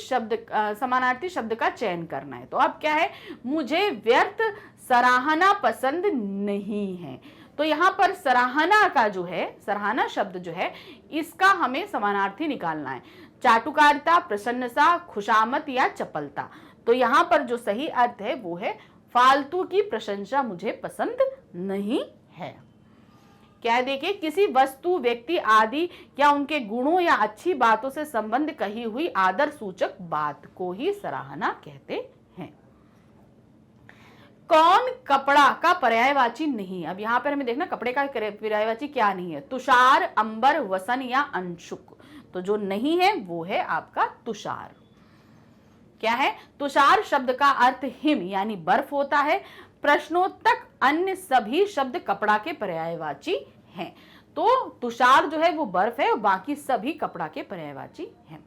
शब्द का चयन करना है। तो अब क्या है, मुझे व्यर्थ सराहना पसंद नहीं है। तो यहां पर सराहना का जो है, सराहना शब्द जो है, इसका हमें समानार्थी निकालना है। चाटुकारिता, प्रसन्नता, खुशामद या चपलता। तो यहां पर जो सही अर्थ है वो है फालतू की प्रशंसा मुझे पसंद नहीं है। क्या देखिए, किसी वस्तु, व्यक्ति आदि या उनके गुणों या अच्छी बातों से संबंध कही हुई आदर सूचक बात को ही सराहना कहते हैं। कौन कपड़ा का पर्यायवाची नहीं है। अब यहां पर हमें देखना कपड़े का पर्यायवाची क्या नहीं है। तुषार, अंबर, वसन या अंशुक। तो जो नहीं है वो है आपका तुषार। क्या है, तुषार शब्द का अर्थ हिम यानी बर्फ होता है। प्रश्नोत्तक अन्य सभी शब्द कपड़ा के पर्यायवाची हैं। तो तुषार जो है वो बर्फ है और बाकी सभी कपड़ा के पर्यायवाची हैं।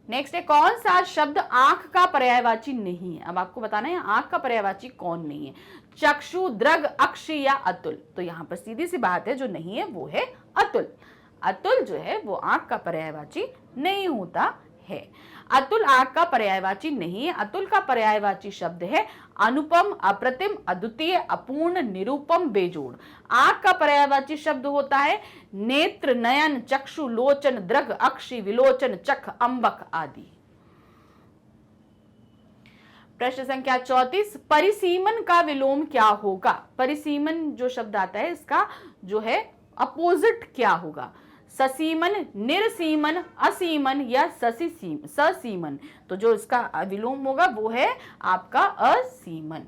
नेक्स्ट है, कौन सा शब्द आंख का पर्यायवाची नहीं है। अब आपको बताना है आंख का पर्यायवाची कौन नहीं है। चक्षु, दृग, अक्ष या अतुल। तो यहां पर सीधी सी बात है, जो नहीं है वो है अतुल। अतुल जो है वो आंख का पर्यायवाची नहीं होता है। अतुल आंख का पर्यायवाची नहीं है। अतुल का पर्यायवाची शब्द है अनुपम, अप्रतिम, अद्वितीय, अपूर्ण, निरूपम, बेजोड़। आंख का पर्यायवाची शब्द होता है नेत्र, नयन, चक्षु, लोचन, दृग, अक्षि, विलोचन, चख, अंबक आदि। प्रश्न संख्या 34, परिसीमन का विलोम क्या होगा। परिसीमन जो शब्द आता है इसका जो है अपोजिट क्या होगा। ससीमन, निर्सीमन, असीमन या ससीमन। तो जो इसका विलोम होगा वो है आपका असीमन।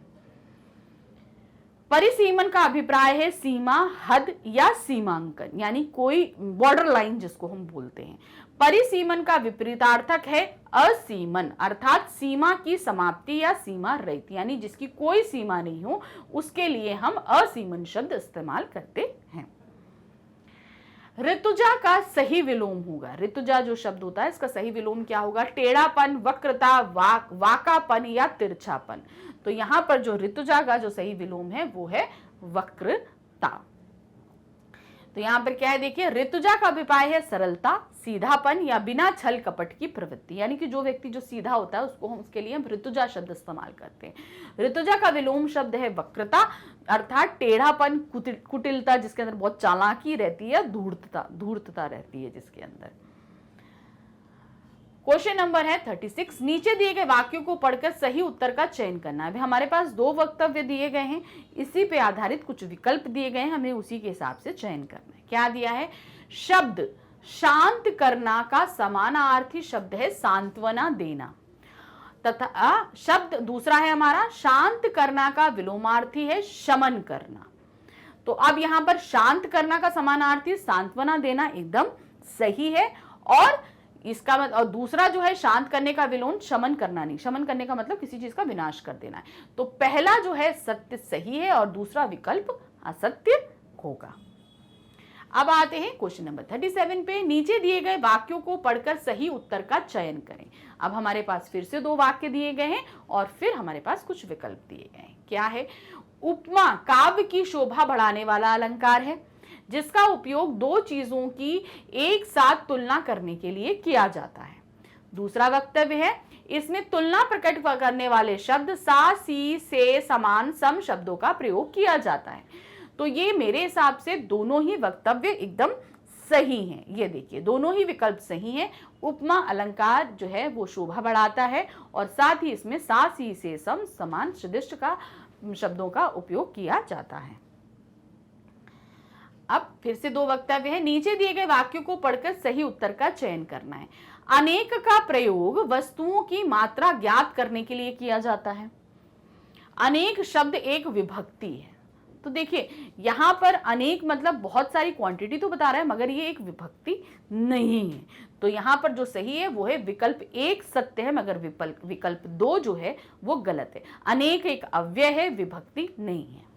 परिसीमन का अभिप्राय है सीमा, हद या सीमांकन, यानी कोई बॉर्डर लाइन जिसको हम बोलते हैं। परिसीमन का विपरीतार्थक है असीमन, अर्थात सीमा की समाप्ति या सीमा रहित, यानी जिसकी कोई सीमा नहीं हो उसके लिए हम असीमन शब्द इस्तेमाल करते हैं। ऋतुजा का सही विलोम होगा। ऋतुजा जो शब्द होता है इसका सही विलोम क्या होगा। टेढ़ापन, वक्रता, वाकापन या तिरछापन। तो यहां पर जो ऋतुजा का जो सही विलोम है वो है वक्रता। तो यहां पर क्या है देखिए, ऋतुजा का अभिप्राय है सरलता, सीधापन या बिना छल कपट की प्रवृत्ति, यानी कि जो व्यक्ति जो सीधा होता है उसको हम उसके लिए हम ऋतुजा शब्द इस्तेमाल करते हैं। ऋतुजा का विलोम शब्द है वक्रता, अर्थात टेढ़ापन, कुटिलता, जिसके अंदर बहुत चालाकी रहती है, धूर्तता रहती है जिसके अंदर। क्वेश्चन नंबर है 36, नीचे दिए गए वाक्यों को पढ़कर सही उत्तर का चयन करना है। हमारे पास दो वक्तव्य दिए गए हैं, इसी पे आधारित कुछ विकल्प दिए गए हैं, हमें उसी के हिसाब से चयन करना है। क्या दिया है, शब्द शांत करना का समानार्थी शब्द है सांत्वना देना, तथा शब्द दूसरा है हमारा शांत करना का विलोमार्थी है शमन करना। तो अब यहां पर शांत करना का समानार्थी सांत्वना देना एकदम सही है, और इसका और दूसरा जो है शांत करने का विलोम शमन करना नहीं। शमन करने का मतलब किसी चीज का विनाश कर देना है। तो पहला जो है सत्य सही है और दूसरा विकल्प असत्य होगा। अब आते हैं क्वेश्चन नंबर 37 पे। नीचे दिए गए वाक्यों को पढ़कर सही उत्तर का चयन करें। अब हमारे पास फिर से दो वाक्य दिए गए हैं और फिर हमारे पास कुछ विकल्प दिए गए हैं। क्या है, उपमा काव्य की शोभा बढ़ाने वाला अलंकार है जिसका उपयोग दो चीजों की एक साथ तुलना करने के लिए किया जाता है। दूसरा वक्तव्य है, इसमें तुलना प्रकट करने वाले शब्द सा, सी, से, समान, सम शब्दों का प्रयोग किया जाता है। तो ये मेरे हिसाब से दोनों ही वक्तव्य एकदम सही हैं। ये देखिए दोनों ही विकल्प सही हैं। उपमा अलंकार जो है वो शोभा बढ़ाता है और साथ ही इसमें सा, सी, से, सम, समान सदृश का शब्दों का उपयोग किया जाता है। अब फिर से दो वक्तव्य है। नीचे दिए गए वाक्यों को पढ़कर सही उत्तर का चयन करना है। अनेक का प्रयोग वस्तुओं की मात्रा ज्ञात करने के लिए किया जाता है। अनेक शब्द एक विभक्ति है। तो देखिए यहां पर अनेक मतलब बहुत सारी क्वांटिटी तो बता रहा है, मगर ये एक विभक्ति नहीं है। तो यहाँ पर जो सही है वो है विकल्प 1 सत्य है, मगर विकल्प 2 जो है वो गलत है। अनेक एक अव्यय है, विभक्ति नहीं है।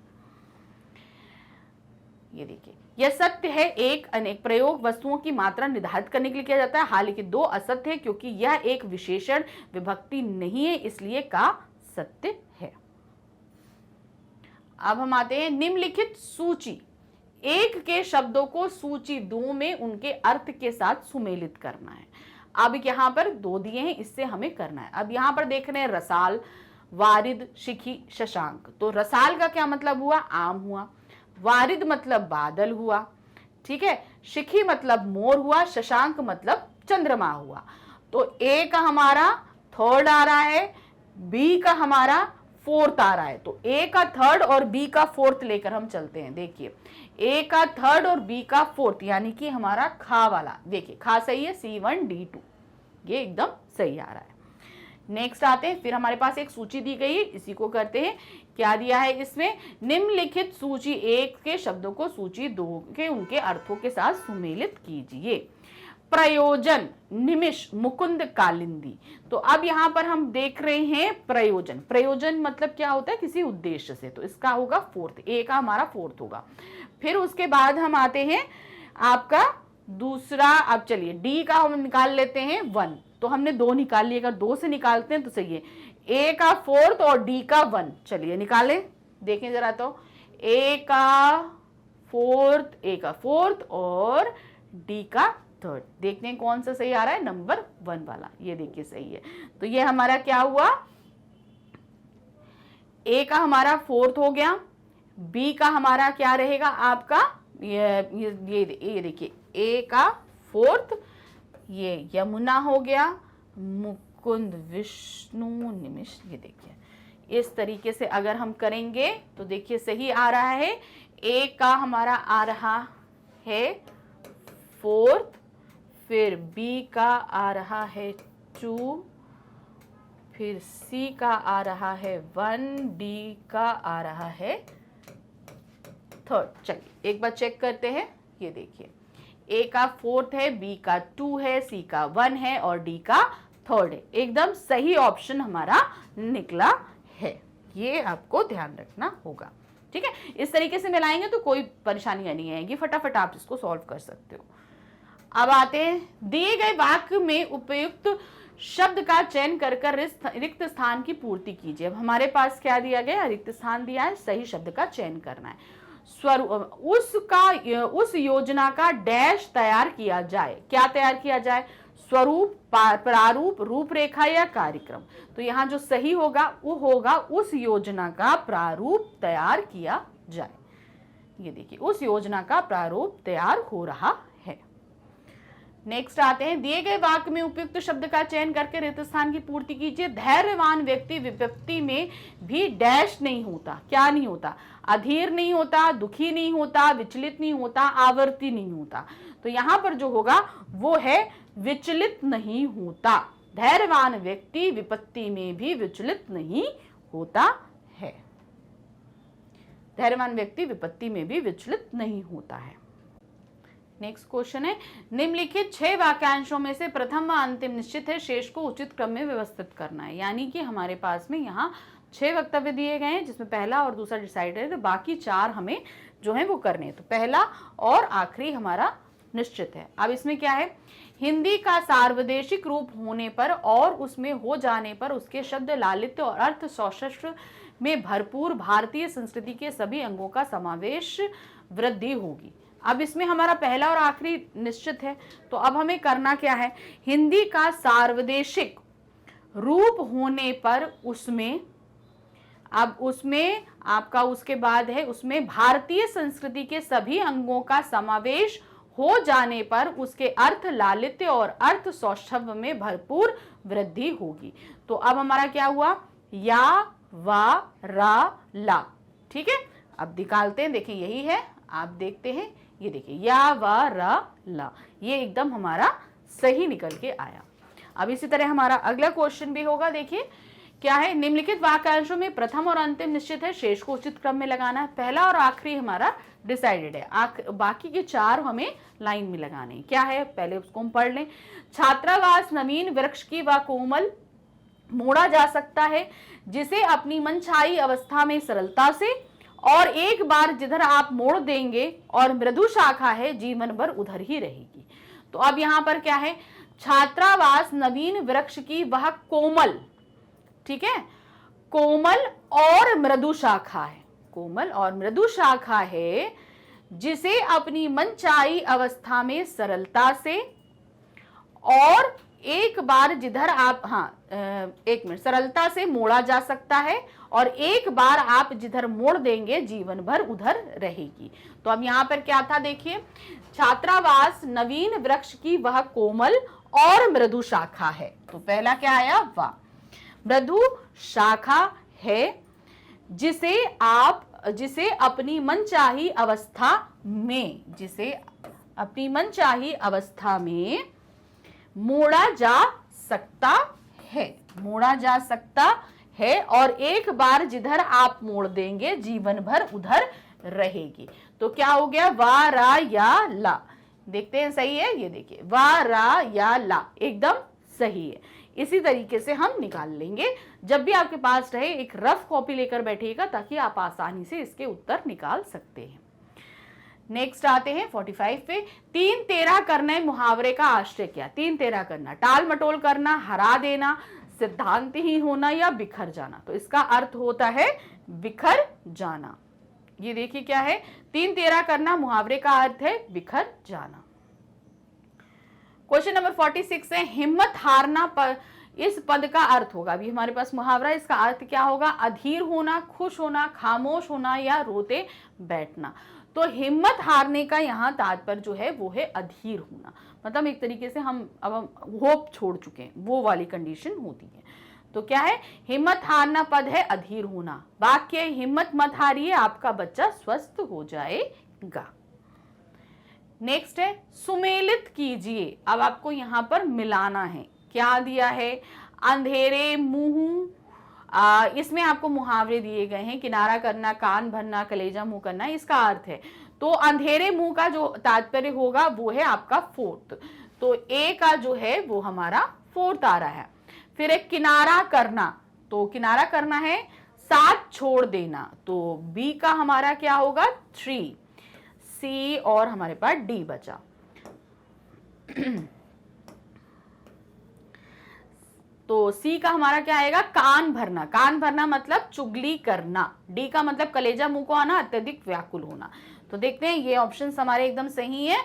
ये देखिए, यह सत्य है, एक अनेक प्रयोग वस्तुओं की मात्रा निर्धारित करने के लिए किया जाता है। हालांकि 2 असत्य है, क्योंकि यह एक विशेषण विभक्ति नहीं है, इसलिए का सत्य है। अब हम आते हैं निम्नलिखित सूची 1 के शब्दों को सूची 2 में उनके अर्थ के साथ सुमेलित करना है। अब यहाँ पर 2 दिए हैं, इससे हमें करना है। अब यहाँ पर देख रहे हैं रसाल, वारिद, शिखी, शशांक। तो रसाल का क्या मतलब हुआ? आम हुआ। वारिद मतलब बादल हुआ, ठीक है। शिखी मतलब मोर हुआ। शशांक मतलब चंद्रमा हुआ। तो ए का हमारा थर्ड आ रहा है, बी का हमारा फोर्थ आ रहा है। तो ए का थर्ड और बी का फोर्थ लेकर हम चलते हैं। देखिए, ए का थर्ड और बी का फोर्थ, यानी कि हमारा खा वाला, देखिए खा सही है, C1D2 ये एकदम सही आ रहा है। नेक्स्ट आते हैं, फिर हमारे पास एक सूची दी गई है, इसी को करते हैं। क्या दिया है इसमें? निम्नलिखित सूची 1 के शब्दों को सूची 2 के उनके अर्थों के साथ सुमेलित कीजिए। प्रयोजन, निमिष, मुकुंद, कालिंदी। तो अब यहां पर हम देख रहे हैं प्रयोजन। प्रयोजन मतलब क्या होता है? किसी उद्देश्य से। तो इसका होगा फोर्थ, ए का हमारा फोर्थ होगा। फिर उसके बाद हम आते हैं आपका दूसरा। अब चलिए डी का हम निकाल लेते हैं 1। तो हमने 2 निकाल लिए, अगर 2 से निकालते हैं तो सही है। ए का फोर्थ और डी का 1, चलिए निकालें, देखें जरा। तो ए का फोर्थ और डी का थर्ड, देखते हैं कौन सा सही आ रहा है। नंबर 1 वाला, ये देखिए सही है। तो ये हमारा क्या हुआ? ए का हमारा फोर्थ हो गया, बी का हमारा क्या रहेगा आपका? ये देखिए, ए का फोर्थ, ये यमुना हो गया, मुकुंद, विष्णु, निमिष। ये देखिए इस तरीके से अगर हम करेंगे तो देखिए सही आ रहा है। ए का हमारा आ रहा है फोर्थ, फिर बी का आ रहा है 2, फिर सी का आ रहा है 1, डी का आ रहा है थर्ड। चलिए एक बार चेक करते हैं। ये देखिए, ए का फोर्थ है, बी का 2 है, सी का 1 है और डी का थर्ड है। एकदम सही ऑप्शन हमारा निकला है, ये आपको ध्यान रखना होगा, ठीक है। इस तरीके से मिलाएंगे तो कोई परेशानी नहीं आएगी, फटाफट आप इसको सॉल्व कर सकते हो। अब आते हैं, दिए गए वाक्य में उपयुक्त शब्द का चयन कर रिक्त स्थान की पूर्ति कीजिए। अब हमारे पास क्या दिया गया? रिक्त स्थान दिया है, सही शब्द का चयन करना है। उस योजना का डैश तैयार किया जाए। क्या तैयार किया जाए? स्वरूप, प्रारूप, रूपरेखा या कार्यक्रम। तो यहाँ जो सही होगा वो होगा उस योजना का प्रारूप तैयार किया जाए। ये देखिए, उस योजना का प्रारूप तैयार हो रहा है। नेक्स्ट आते हैं, दिए गए वाक्य में उपयुक्त शब्द का चयन करके रिक्त स्थान की पूर्ति कीजिए। धैर्यवान व्यक्ति विपत्ति में भी डैश नहीं होता। क्या नहीं होता? अधीर नहीं होता, दुखी नहीं होता, विचलित नहीं होता, आवर्ती नहीं होता। तो यहां पर जो होगा वो है विचलित नहीं होता। धैर्यवान व्यक्ति विपत्ति में भी विचलित नहीं होता है। धैर्यवान व्यक्ति विपत्ति में भी विचलित नहीं होता है। नेक्स्ट क्वेश्चन है, निम्नलिखित 6 वाक्यांशों में से प्रथम व अंतिम निश्चित है, शेष को उचित क्रम में व्यवस्थित करना है। यानी कि हमारे पास में यहाँ 6 वक्तव्य दिए गए हैं, जिसमें पहला और दूसरा डिसाइड है, तो बाकी 4 हमें जो है वो करने हैं। तो पहला और आखिरी हमारा निश्चित है। अब इसमें क्या है? हिंदी का सार्वदेशिक रूप होने पर और उसमें हो जाने पर उसके शब्द लालित्य और अर्थ सौष्ठव में भरपूर भारतीय संस्कृति के सभी अंगों का समावेश वृद्धि होगी। अब इसमें हमारा पहला और आखिरी निश्चित है, तो अब हमें करना क्या है? हिंदी का सार्वदेशिक रूप होने पर उसमें, अब उसमें आपका उसके बाद है, उसमें भारतीय संस्कृति के सभी अंगों का समावेश हो जाने पर उसके अर्थ लालित्य और अर्थ सौष्ठव में भरपूर वृद्धि होगी। तो अब हमारा क्या हुआ? या, वा, रा, ला, ठीक है। अब निकालते हैं, देखिए यही है, आप देखते हैं, ये देखिए या, वा, रा, ला, ये एकदम हमारा सही निकल के आया। अब इसी तरह हमारा अगला क्वेश्चन भी होगा। देखिए, क्या है, निम्नलिखित वाक्यांशों में प्रथम और अंतिम निश्चित है, शेष को उचित क्रम में लगाना है। पहला और आखिरी हमारा डिसाइडेड है, बाकी के 4 हमें लाइन में लगाने हैं। क्या है, पहले उसको हम पढ़ लें। छात्रावास नवीन वृक्ष की व कोमल मोड़ा जा सकता है, जिसे अपनी मनचाही अवस्था में सरलता से, और एक बार जिधर आप मोड़ देंगे, और मृदु शाखा है, जीवन भर उधर ही रहेगी। तो अब यहां पर क्या है, छात्रावास नवीन वृक्ष की वह कोमल, ठीक है, कोमल और मृदु शाखा है, कोमल और मृदु शाखा है, जिसे अपनी मनचाही अवस्था में सरलता से, और एक बार जिधर आप, एक मिनट, सरलता से मोड़ा जा सकता है, और एक बार आप जिधर मोड़ देंगे जीवन भर उधर रहेगी। तो अब यहां पर क्या था, देखिए, छात्रावास नवीन वृक्ष की वह कोमल और मृदु शाखा है। तो पहला क्या आया, वाह, मृदु शाखा है, जिसे अपनी मनचाही अवस्था में, जिसे अपनी मनचाही अवस्था में मोड़ा जा सकता है, मोड़ा जा सकता है, और एक बार जिधर आप मोड़ देंगे जीवन भर उधर रहेगी। तो क्या हो गया, वा रा या ला, देखते हैं सही है, ये देखिए, वा रा या ला एकदम सही है। इसी तरीके से हम निकाल लेंगे। जब भी आपके पास रहे एक रफ कॉपी लेकर बैठिएगा, ताकि आप आसानी से इसके उत्तर निकाल सकते हैं। नेक्स्ट आते हैं 45 पे। 3-13 करने मुहावरे का आश्रय क्या, 3-13 करना, टाल मटोल करना, हरा देना, सिद्धांतहीन होना, या बिखर जाना। तो इसका अर्थ होता है बिखर जाना। ये देखिए क्या है, 3-13 करना मुहावरे का अर्थ है बिखर जाना। क्वेश्चन नंबर 46 है, हिम्मत हारना पर इस पद का अर्थ होगा। अभी हमारे पास मुहावरा, इसका अर्थ क्या होगा, अधीर होना, खुश होना, खामोश होना, या रोते बैठना। तो हिम्मत हारने का यहाँ तात्पर्य जो है वो है अधीर होना, मतलब एक तरीके से हम होप छोड़ चुके हैं, वो वाली कंडीशन होती है। तो क्या है, हिम्मत हारना पद है अधीर होना। वाक्य, हिम्मत मत हारिए, आपका बच्चा स्वस्थ हो जाएगा। नेक्स्ट है, सुमेलित कीजिए। अब आपको यहां पर मिलाना है, क्या दिया है, अंधेरे मुंह, इसमें आपको मुहावरे दिए गए हैं, किनारा करना, कान भरना, कलेजा मुंह करना, इसका अर्थ है। तो अंधेरे मुंह का जो तात्पर्य होगा वो है आपका फोर्थ, तो ए का जो है वो हमारा फोर्थ आ रहा है। फिर एक किनारा करना, तो किनारा करना है साथ छोड़ देना, तो बी का हमारा क्या होगा 3, सी और हमारे पास डी बचा। तो सी का हमारा क्या आएगा, कान भरना, कान भरना मतलब चुगली करना। डी का मतलब कलेजा मुंह को आना, अत्यधिक व्याकुल होना। तो देखते हैं ये ऑप्शन हमारे एकदम सही है।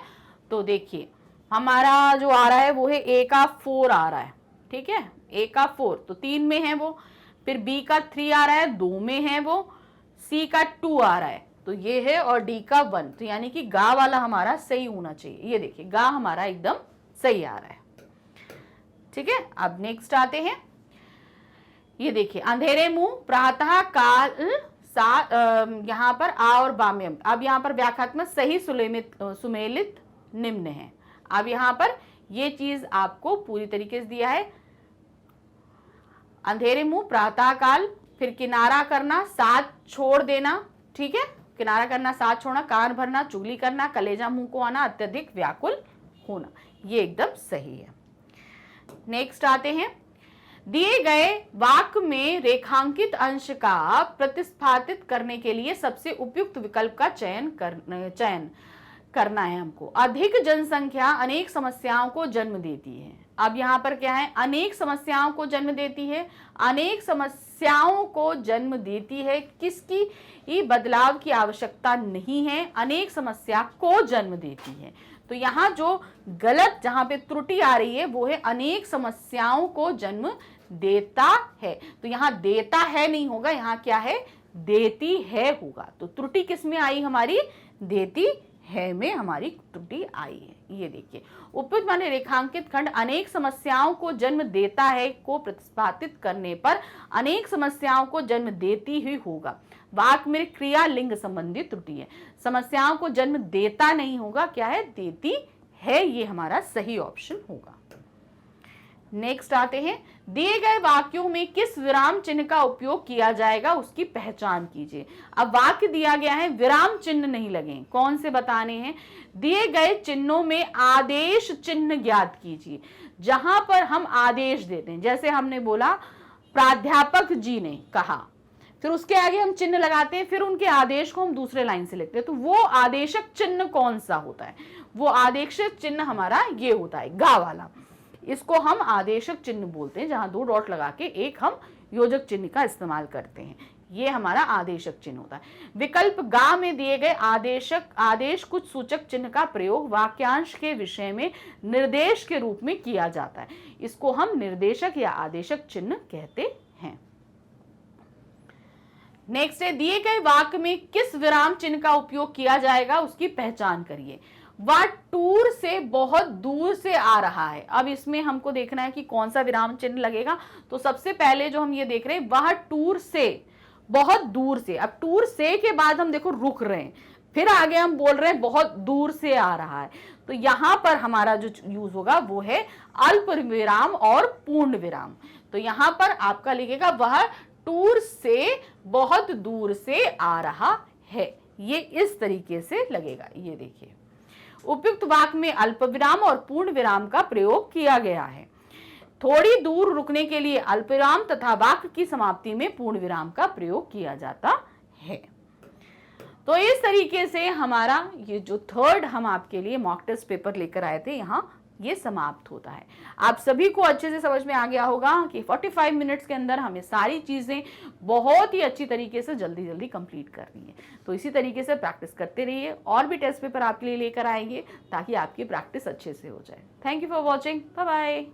तो देखिए हमारा जो आ रहा है वो है ए का 4 आ रहा है, ठीक है, ए का 4 तो 3 में है वो, फिर बी का 3 आ रहा है 2 में है वो, सी का 2 आ रहा है तो ये है, और डी का 1, तो यानी कि गा वाला हमारा सही होना चाहिए। ये देखिए गा हमारा एकदम सही आ रहा है, ठीक है। अब नेक्स्ट आते हैं, ये देखिए अंधेरे मुंह, प्रातः काल यहाँ पर आ और बा में, अब यहाँ पर व्याख्यात्मक सही सुमेलित निम्न है। अब यहाँ पर ये चीज आपको पूरी तरीके से दिया है, अंधेरे मुंह, प्रातः काल, फिर किनारा करना, साथ छोड़ देना, ठीक है, किनारा करना, साथ छोड़ना, कान भरना, चुगली करना, कलेजा मुंह को आना, अत्यधिक व्याकुल होना, ये एकदम सही है। नेक्स्ट आते हैं, दिए गए वाक्य में रेखांकित अंश का प्रतिस्थापित करने के लिए सबसे उपयुक्त विकल्प का चयन करना है हमको। अधिक जनसंख्या अनेक समस्याओं को जन्म देती है। अब यहाँ पर क्या है, अनेक समस्याओं को जन्म देती है, अनेक समस्याओं को जन्म देती है, किसकी बदलाव की आवश्यकता नहीं है, अनेक समस्या को जन्म देती है। तो यहाँ जो गलत, जहां पे त्रुटि आ रही है वो है अनेक समस्याओं को जन्म देता है, तो यहाँ देता है नहीं होगा, यहाँ क्या है देती है होगा। तो त्रुटि किस में आई हमारी, देती है में हमारी त्रुटि आई है। ये देखिए उपयुक्त माने रेखांकित खंड अनेक समस्याओं को जन्म देता है को प्रतिस्थापित करने पर अनेक समस्याओं को जन्म देती ही होगा। वाक्य में क्रिया लिंग संबंधी त्रुटि है, समस्याओं को जन्म देता नहीं होगा, क्या है देती है, ये हमारा सही ऑप्शन होगा। नेक्स्ट आते हैं, दिए गए वाक्यों में किस विराम चिन्ह का उपयोग किया जाएगा उसकी पहचान कीजिए। अब वाक्य दिया गया है, विराम चिन्ह नहीं लगे, कौन से बताने हैं। दिए गए चिन्हों में आदेश चिन्ह ज्ञात कीजिए। जहां पर हम आदेश देते हैं, जैसे हमने बोला प्राध्यापक जी ने कहा, फिर उसके आगे हम चिन्ह लगाते हैं, फिर उनके आदेश को हम दूसरे लाइन से लिखते हैं, तो वो आदेशक चिन्ह कौन सा होता है, वो आदेशक चिन्ह हमारा ये होता है गा वाला, इसको हम आदेशक चिन्ह बोलते हैं, जहां 2 डॉट लगा के एक हम योजक चिन्ह का इस्तेमाल करते हैं, ये हमारा आदेशक चिन्ह होता है। विकल्प गा में दिए गए आदेश कुछ सूचक चिन्ह का प्रयोग वाक्यांश के विषय में निर्देश के रूप में किया जाता है, इसको हम निर्देशक या आदेशक चिन्ह कहते हैं। नेक्स्ट है, दिए गए वाक्य में किस विराम चिन्ह का उपयोग किया जाएगा उसकी पहचान करिए। वह टूर से बहुत दूर से आ रहा है। अब इसमें हमको देखना है कि कौन सा विराम चिन्ह लगेगा, तो सबसे पहले जो हम ये देख रहे हैं, वह टूर से बहुत दूर से। अब टूर से के बाद हम देखो रुक रहे हैं, फिर आगे हम बोल रहे हैं बहुत दूर से आ रहा है, तो यहां पर हमारा जो यूज होगा वो है अल्प विराम और पूर्ण विराम। तो यहां पर आपका लिखेगा वह टूर से बहुत दूर से आ रहा है, ये इस तरीके से लगेगा। ये देखिए, उपयुक्त वाक्य में अल्प विराम और पूर्ण विराम का प्रयोग किया गया है। थोड़ी दूर रुकने के लिए अल्प विराम तथा वाक्य की समाप्ति में पूर्ण विराम का प्रयोग किया जाता है। तो इस तरीके से हमारा ये जो थर्ड हम आपके लिए मॉक टेस्ट पेपर लेकर आए थे, यहाँ ये समाप्त होता है। आप सभी को अच्छे से समझ में आ गया होगा कि 45 मिनट्स के अंदर हमें सारी चीजें बहुत ही अच्छी तरीके से जल्दी जल्दी कंप्लीट करनी है। तो इसी तरीके से प्रैक्टिस करते रहिए, और भी टेस्ट पेपर आपके लिए लेकर आएंगे ताकि आपकी प्रैक्टिस अच्छे से हो जाए। Thank you for watching, bye bye.